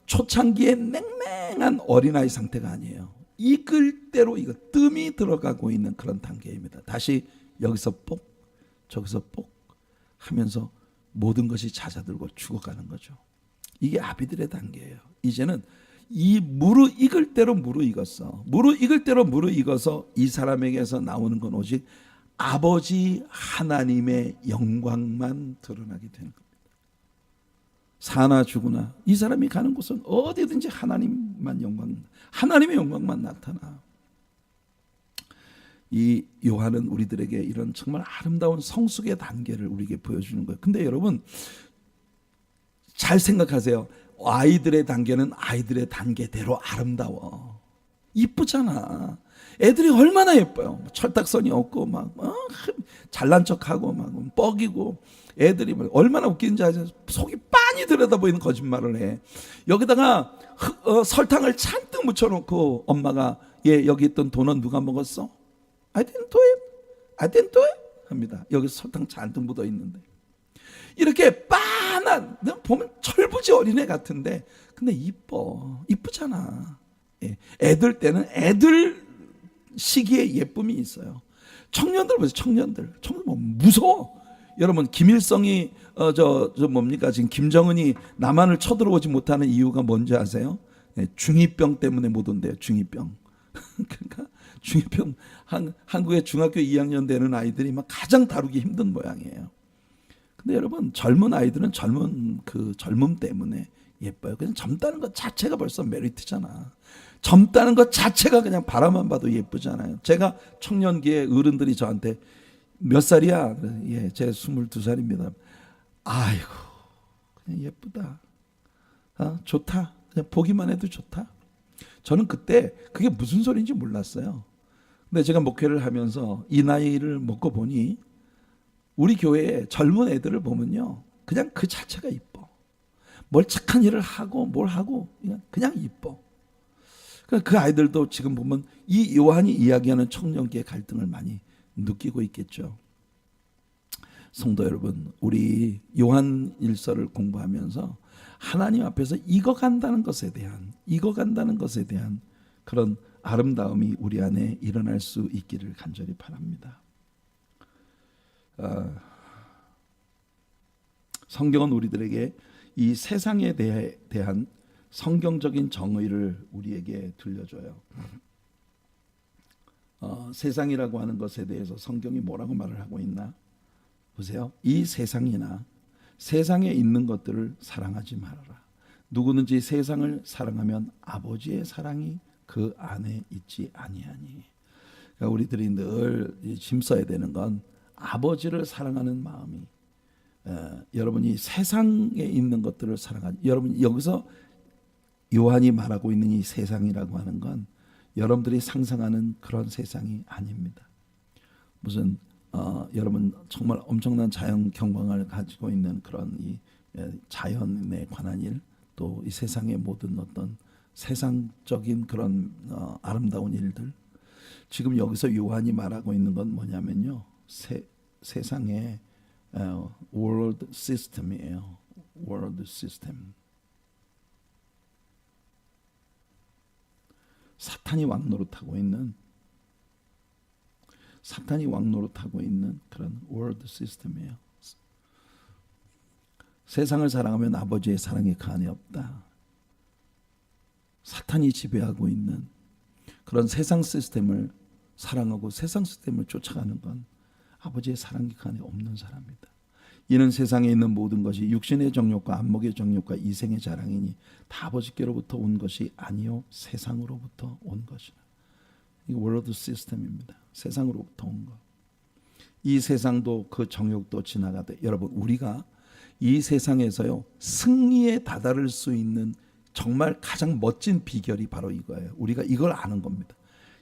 초창기의 냉랭한 어린아이 상태가 아니에요. 익을 대로 이거 뜸이 들어가고 있는 그런 단계입니다. 다시 여기서 뽁, 저기서 뽁 하면서 모든 것이 잦아들고 죽어가는 거죠. 이게 아비들의 단계예요. 이제는 이 무르익을 대로 무르익었어. 무르익을 대로 무르익어서 이 사람에게서 나오는 건 오직 아버지 하나님의 영광만 드러나게 되는 겁니다. 사나 죽으나 이 사람이 가는 곳은 어디든지 하나님의 영광만 나타나. 이 요한은 우리들에게 이런 정말 아름다운 성숙의 단계를 우리에게 보여주는 거예요. 근데 여러분 잘 생각하세요. 아이들의 단계는 아이들의 단계대로 아름다워. 이쁘잖아. 애들이 얼마나 예뻐요. 철딱선이 없고 막 잘난 척하고 막 뻐기고, 애들이 얼마나 웃기는지 아세요? 속이 빤히 들여다보이는 거짓말을 해. 여기다가 설탕을 잔뜩 묻혀놓고 엄마가 얘 여기 있던 도넛 누가 먹었어? I didn't do it 합니다. 여기 설탕 잔뜩 묻어 있는데. 이렇게 빤한, 보면 철부지 어린애 같은데 근데 이쁘잖아. 애들 때는 애들 시기에 예쁨이 있어요. 청년들 보세요. 청년들 뭐 무서워. 여러분, 김일성이 뭡니까, 지금 김정은이 남한을 쳐들어오지 못하는 이유가 뭔지 아세요? 중2병 때문에 못 온대요. 중2병. 그러니까 중2병, 한국의 중학교 2학년 되는 아이들이 막 가장 다루기 힘든 모양이에요. 근데 여러분, 젊은 아이들은 젊음 때문에 예뻐요. 그냥 젊다는 것 자체가 벌써 메리트잖아. 젊다는 것 자체가 그냥 바라만 봐도 예쁘잖아요. 제가 청년기에 어른들이 저한테 몇 살이야? 예, 제가 22살입니다. 아이고, 그냥 예쁘다. 좋다. 그냥 보기만 해도 좋다. 저는 그때 그게 무슨 소리인지 몰랐어요. 근데 제가 목회를 하면서 이 나이를 먹고 보니 우리 교회에 젊은 애들을 보면요, 그냥 그 자체가 이뻐. 뭘 착한 일을 하고 뭘 하고 그냥 이뻐. 그 아이들도 지금 보면 이 요한이 이야기하는 청년기의 갈등을 많이 느끼고 있겠죠. 성도 여러분, 우리 요한 일서를 공부하면서 하나님 앞에서 익어간다는 것에 대한 그런 아름다움이 우리 안에 일어날 수 있기를 간절히 바랍니다. 성경은 우리들에게 이 세상에 대한 성경적인 정의를 우리에게 들려줘요. 세상이라고 하는 것에 대해서 성경이 뭐라고 말을 하고 있나? 보세요. 이 세상이나 세상에 있는 것들을 사랑하지 말아라. 누구든지 세상을 사랑하면 아버지의 사랑이 그 안에 있지 아니하니. 그러니까 우리들이 늘 힘써야 되는 건 아버지를 사랑하는 마음이, 여러분이 세상에 있는 것들을 사랑하는, 여러분 여기서 요한이 말하고 있는 이 세상이라고 하는 건 여러분들이 상상하는 그런 세상이 아닙니다. 무슨 여러분 정말 엄청난 자연 경관을 가지고 있는 그런 이 자연에 관한 일, 또 이 세상의 모든 어떤 세상적인 그런 아름다운 일들, 지금 여기서 요한이 말하고 있는 건 뭐냐면요, 세상의 world system이에요. world system. 사탄이 왕노릇하고 있는 그런 world system이에요. 세상을 사랑하면 아버지의 사랑이 그 안에 없다. 사탄이 지배하고 있는 그런 세상 시스템을 사랑하고 세상 시스템을 쫓아가는 건 아버지의 사랑이 그 안에 없는 사람이다. 이는 세상에 있는 모든 것이 육신의 정욕과 안목의 정욕과 이생의 자랑이니 다 아버지께로부터 온 것이 아니요 세상으로부터 온 것이라. 이 월드 시스템입니다. 세상으로부터 온 것. 이 세상도 그 정욕도 지나가되, 여러분 우리가 이 세상에서요 승리에 다다를 수 있는 정말 가장 멋진 비결이 바로 이거예요. 우리가 이걸 아는 겁니다.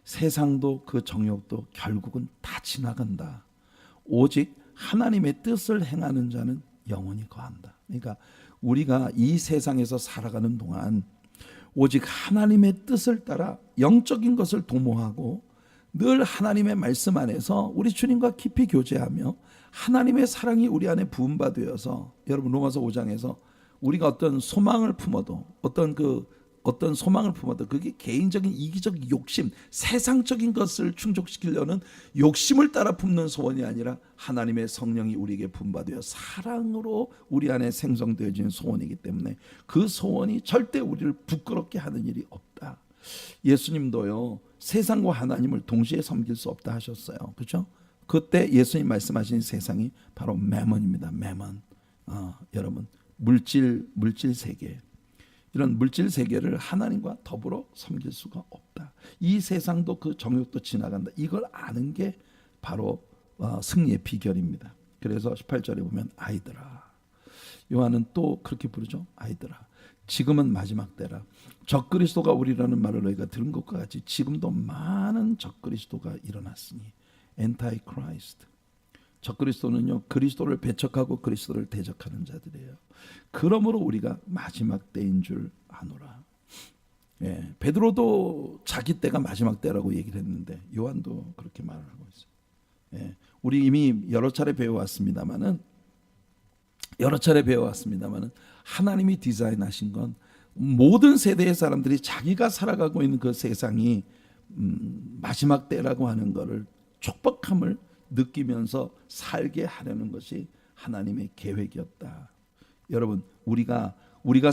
세상도 그 정욕도 결국은 다 지나간다. 오직 하나님의 뜻을 행하는 자는 영원히 거한다. 그러니까 우리가 이 세상에서 살아가는 동안 오직 하나님의 뜻을 따라 영적인 것을 도모하고 늘 하나님의 말씀 안에서 우리 주님과 깊이 교제하며 하나님의 사랑이 우리 안에 부음받으어서, 여러분 로마서 5장에서 우리가 어떤 소망을 품어도 어떤 소망을 품어도 그게 개인적인 이기적 욕심, 세상적인 것을 충족시키려는 욕심을 따라 품는 소원이 아니라 하나님의 성령이 우리에게 분바되어 사랑으로 우리 안에 생성되어진 소원이기 때문에 그 소원이 절대 우리를 부끄럽게 하는 일이 없다. 예수님도요 세상과 하나님을 동시에 섬길 수 없다 하셨어요. 그렇죠? 그때 예수님 말씀하신 세상이 바로 매먼입니다. 매먼. 여러분 물질 세계, 이런 물질 세계를 하나님과 더불어 섬길 수가 없다. 이 세상도 그 정욕도 지나간다. 이걸 아는 게 바로 승리의 비결입니다. 그래서 18절에 보면 아이들아, 요한은 또 그렇게 부르죠. 아이들아, 지금은 마지막 때라. 적그리스도가 오리라는 말을 너희가 들은 것과 같이 지금도 많은 적그리스도가 일어났으니. 엔타이 크라이스트. 적그리스도는요 그리스도를 배척하고 그리스도를 대적하는 자들이에요. 그러므로 우리가 마지막 때인 줄 아노라. 베드로도 자기 때가 마지막 때라고 얘기를 했는데 요한도 그렇게 말을 하고 있어요. 우리 이미 여러 차례 배워왔습니다마는 하나님이 디자인하신 건 모든 세대의 사람들이 자기가 살아가고 있는 그 세상이 마지막 때라고 하는 것을 촉박함을 느끼면서 살게 하려는 것이 하나님의 계획이었다. 여러분 우리가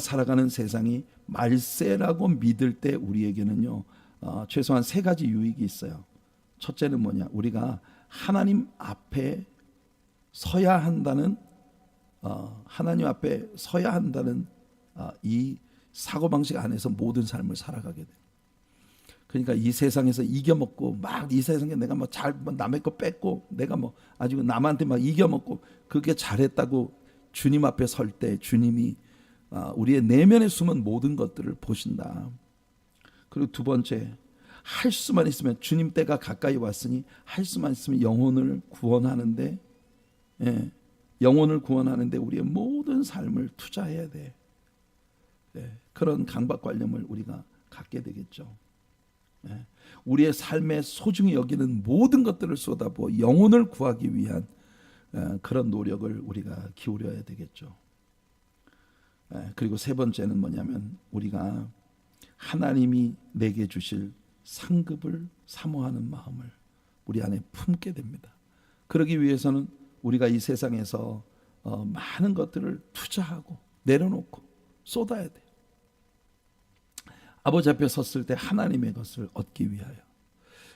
살아가는 세상이 말세라고 믿을 때 우리에게는요 최소한 세 가지 유익이 있어요. 첫째는 뭐냐, 우리가 하나님 앞에 서야 한다는 이 사고방식 안에서 모든 삶을 살아가게 돼요. 그러니까 이 세상에서 이겨먹고 막 이 세상에 내가 남의 거 뺏고 내가 아주 남한테 막 이겨먹고 그게 잘했다고 주님 앞에 설 때 주님이 우리의 내면에 숨은 모든 것들을 보신다. 그리고 두 번째, 할 수만 있으면 주님 때가 가까이 왔으니 할 수만 있으면 영혼을 구원하는데 우리의 모든 삶을 투자해야 돼. 그런 강박관념을 우리가 갖게 되겠죠. 우리의 삶에 소중히 여기는 모든 것들을 쏟아부어 영혼을 구하기 위한 그런 노력을 우리가 기울여야 되겠죠. 그리고 세 번째는 뭐냐면 우리가 하나님이 내게 주실 상급을 사모하는 마음을 우리 안에 품게 됩니다. 그러기 위해서는 우리가 이 세상에서 많은 것들을 투자하고 내려놓고 쏟아야 돼요. 아버지 앞에 섰을 때 하나님의 것을 얻기 위하여.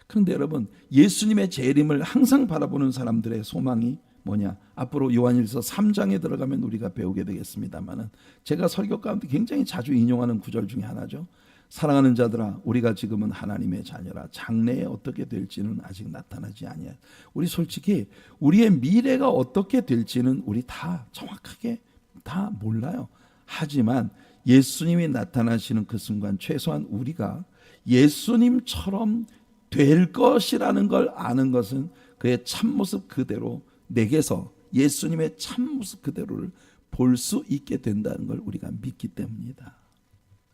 그런데 여러분 예수님의 재림을 항상 바라보는 사람들의 소망이 뭐냐, 앞으로 요한일서 3장에 들어가면 우리가 배우게 되겠습니다만은 제가 설교 가운데 굉장히 자주 인용하는 구절 중에 하나죠. 사랑하는 자들아, 우리가 지금은 하나님의 자녀라. 장래에 어떻게 될지는 아직 나타나지 아니하여. 우리 솔직히 우리의 미래가 어떻게 될지는 우리 다 정확하게 다 몰라요. 하지만 예수님이 나타나시는 그 순간 최소한 우리가 예수님처럼 될 것이라는 걸 아는 것은 그의 참모습 그대로 내게서 예수님의 참모습 그대로를 볼 수 있게 된다는 걸 우리가 믿기 때문이다.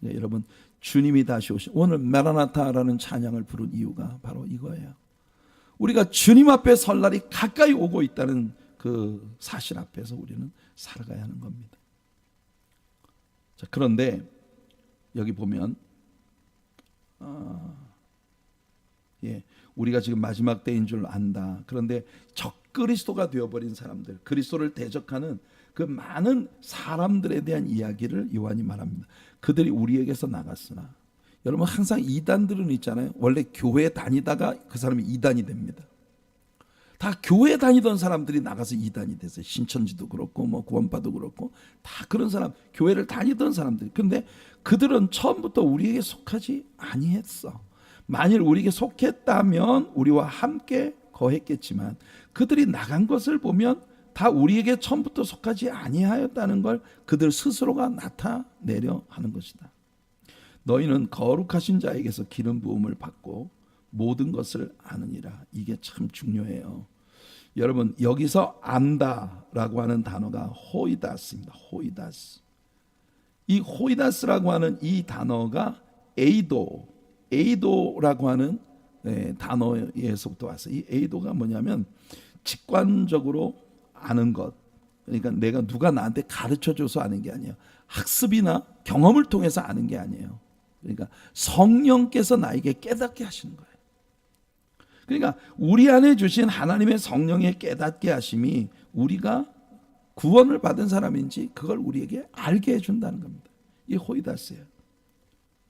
네, 여러분, 주님이 다시 오신 오늘 메라나타라는 찬양을 부른 이유가 바로 이거예요. 우리가 주님 앞에 설 날이 가까이 오고 있다는 그 사실 앞에서 우리는 살아가야 하는 겁니다. 자, 그런데 여기 보면 우리가 지금 마지막 때인 줄 안다. 그런데 적그리스도가 되어버린 사람들, 그리스도를 대적하는 그 많은 사람들에 대한 이야기를 요한이 말합니다. 그들이 우리에게서 나갔으나, 여러분 항상 이단들은 있잖아요. 원래 교회 다니다가 그 사람이 이단이 됩니다. 다 교회 다니던 사람들이 나가서 이단이 됐어요. 신천지도 그렇고 뭐 구원파도 그렇고 다 그런 사람, 교회를 다니던 사람들이. 근데 그들은 처음부터 우리에게 속하지 아니했어. 만일 우리에게 속했다면 우리와 함께 거했겠지만 그들이 나간 것을 보면 다 우리에게 처음부터 속하지 아니하였다는 걸 그들 스스로가 나타내려 하는 것이다. 너희는 거룩하신 자에게서 기름 부음을 받고 모든 것을 아느니라. 이게 참 중요해요. 여러분, 여기서 안다라고 하는 단어가 호이다스입니다. 호이다스. 이 호이다스라고 하는 이 단어가 에이도라고 하는 단어에서부터 왔어요. 이 에이도가 뭐냐면 직관적으로 아는 것. 그러니까 내가 누가 나한테 가르쳐줘서 아는 게 아니에요. 학습이나 경험을 통해서 아는 게 아니에요. 그러니까 성령께서 나에게 깨닫게 하시는 거예요. 그러니까 우리 안에 주신 하나님의 성령의 깨닫게 하심이 우리가 구원을 받은 사람인지 그걸 우리에게 알게 해준다는 겁니다. 이 호이다스예요.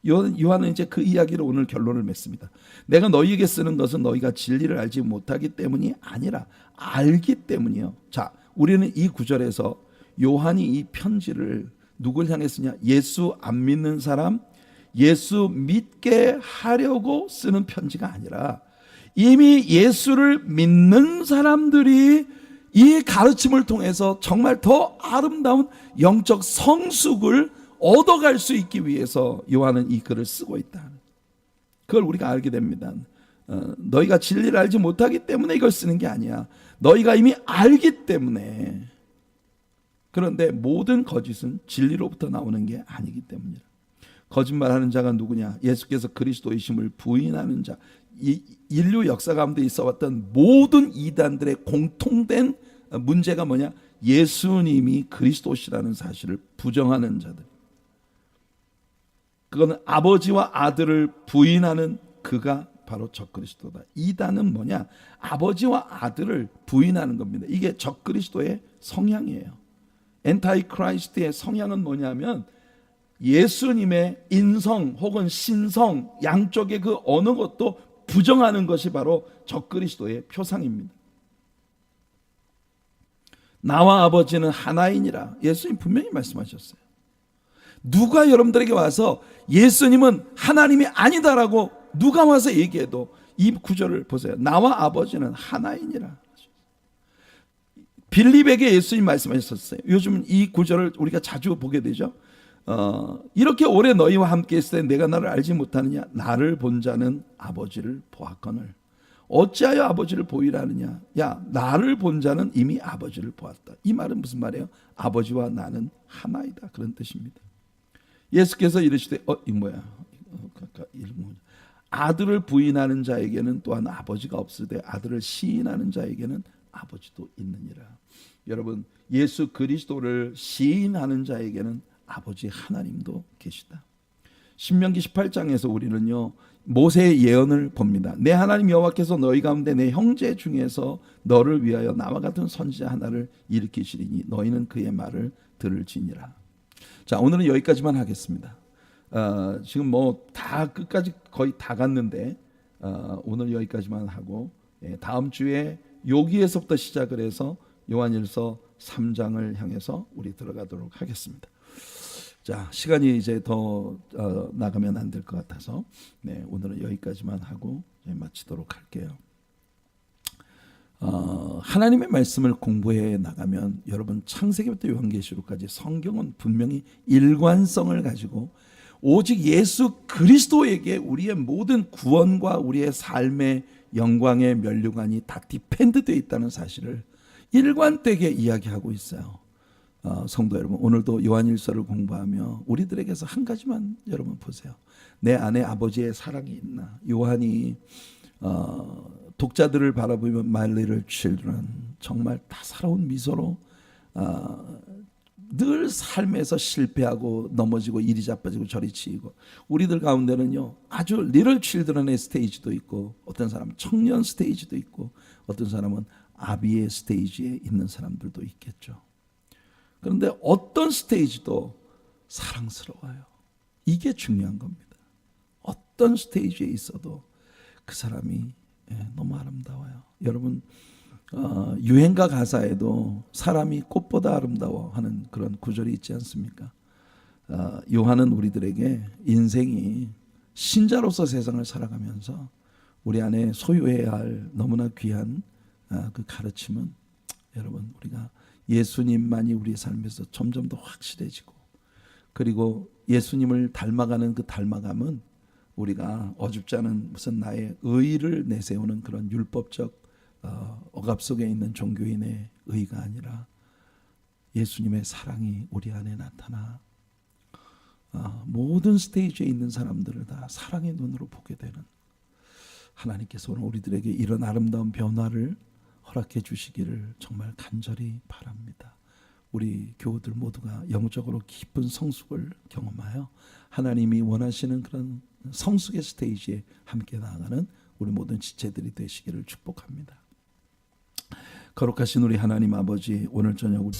요한은 이제 그 이야기로 오늘 결론을 맺습니다. 내가 너희에게 쓰는 것은 너희가 진리를 알지 못하기 때문이 아니라 알기 때문이요. 자, 우리는 이 구절에서 요한이 이 편지를 누굴 향해 쓰냐? 예수 안 믿는 사람, 예수 믿게 하려고 쓰는 편지가 아니라 이미 예수를 믿는 사람들이 이 가르침을 통해서 정말 더 아름다운 영적 성숙을 얻어갈 수 있기 위해서 요한은 이 글을 쓰고 있다. 그걸 우리가 알게 됩니다. 너희가 진리를 알지 못하기 때문에 이걸 쓰는 게 아니야. 너희가 이미 알기 때문에. 그런데 모든 거짓은 진리로부터 나오는 게 아니기 때문이라. 거짓말하는 자가 누구냐? 예수께서 그리스도이심을 부인하는 자. 이 인류 역사 가운데 있어왔던 모든 이단들의 공통된 문제가 뭐냐? 예수님이 그리스도시라는 사실을 부정하는 자들. 그거는 아버지와 아들을 부인하는 그가 바로 적그리스도다. 이단은 뭐냐? 아버지와 아들을 부인하는 겁니다. 이게 적그리스도의 성향이에요. 엔타이크라이스트의 성향은 뭐냐면 예수님의 인성 혹은 신성 양쪽의 그 어느 것도 부정하는 것이 바로 적그리스도의 표상입니다. 나와 아버지는 하나이니라. 예수님 분명히 말씀하셨어요. 누가 여러분들에게 와서 예수님은 하나님이 아니다라고 누가 와서 얘기해도 이 구절을 보세요. 나와 아버지는 하나이니라. 빌립에게 예수님 말씀하셨어요. 요즘 이 구절을 우리가 자주 보게 되죠. 이렇게 오래 너희와 함께 있을 때 내가 나를 알지 못하느냐? 나를 본 자는 아버지를 보았거늘 어찌하여 아버지를 보이라 하느냐? 야, 나를 본 자는 이미 아버지를 보았다. 이 말은 무슨 말이에요? 아버지와 나는 하나이다, 그런 뜻입니다. 예수께서 이르시되 이거 뭐야? 아들을 부인하는 자에게는 또한 아버지가 없으되 아들을 시인하는 자에게는 아버지도 있느니라. 여러분, 예수 그리스도를 시인하는 자에게는 아버지 하나님도 계시다. 신명기 18장에서 우리는요 모세의 예언을 봅니다. 내 하나님 여호와께서 너희 가운데 내 형제 중에서 너를 위하여 나와 같은 선지자 하나를 일으키시리니 너희는 그의 말을 들을지니라. 자, 오늘은 여기까지만 하겠습니다. 지금 뭐 다 끝까지 거의 다 갔는데 오늘 여기까지만 하고 다음 주에 여기에서부터 시작을 해서 요한일서 3장을 향해서 우리 들어가도록 하겠습니다. 자, 시간이 이제 더 나가면 안 될 것 같아서 오늘은 여기까지만 하고 마치도록 할게요. 하나님의 말씀을 공부해 나가면 여러분 창세기부터 요한계시록까지 성경은 분명히 일관성을 가지고 오직 예수 그리스도에게 우리의 모든 구원과 우리의 삶의 영광의 면류관이 다 디펜드되어 있다는 사실을 일관되게 이야기하고 있어요. 성도 여러분, 오늘도 요한일서를 공부하며 우리들에게서 한 가지만 여러분 보세요. 내 안에 아버지의 사랑이 있나? 요한이 독자들을 바라보며 My little children, 정말 따사로운 미소로 늘 삶에서 실패하고 넘어지고 이리 자빠지고 저리 치이고, 우리들 가운데는요 아주 little children의 스테이지도 있고, 어떤 사람은 청년 스테이지도 있고, 어떤 사람은 아비의 스테이지에 있는 사람들도 있겠죠. 그런데 어떤 스테이지도 사랑스러워요. 이게 중요한 겁니다. 어떤 스테이지에 있어도 그 사람이 너무 아름다워요. 여러분, 유행가 가사에도 사람이 꽃보다 아름다워 하는 그런 구절이 있지 않습니까? 요한은 우리들에게 인생이 신자로서 세상을 살아가면서 우리 안에 소유해야 할 너무나 귀한 그 가르침은, 여러분, 우리가 예수님만이 우리의 삶에서 점점 더 확실해지고, 그리고 예수님을 닮아가는 그 닮아감은 우리가 어줍지 않은 무슨 나의 의의를 내세우는 그런 율법적 억압 속에 있는 종교인의 의의가 아니라 예수님의 사랑이 우리 안에 나타나 모든 스테이지에 있는 사람들을 다 사랑의 눈으로 보게 되는, 하나님께서 오늘 우리들에게 이런 아름다운 변화를 허락해 주시기를 정말 간절히 바랍니다. 우리 교우들 모두가 영적으로 깊은 성숙을 경험하여 하나님이 원하시는 그런 성숙의 스테이지에 함께 나아가는 우리 모든 지체들이 되시기를 축복합니다. 거룩하신 우리 하나님 아버지, 오늘 저녁 우리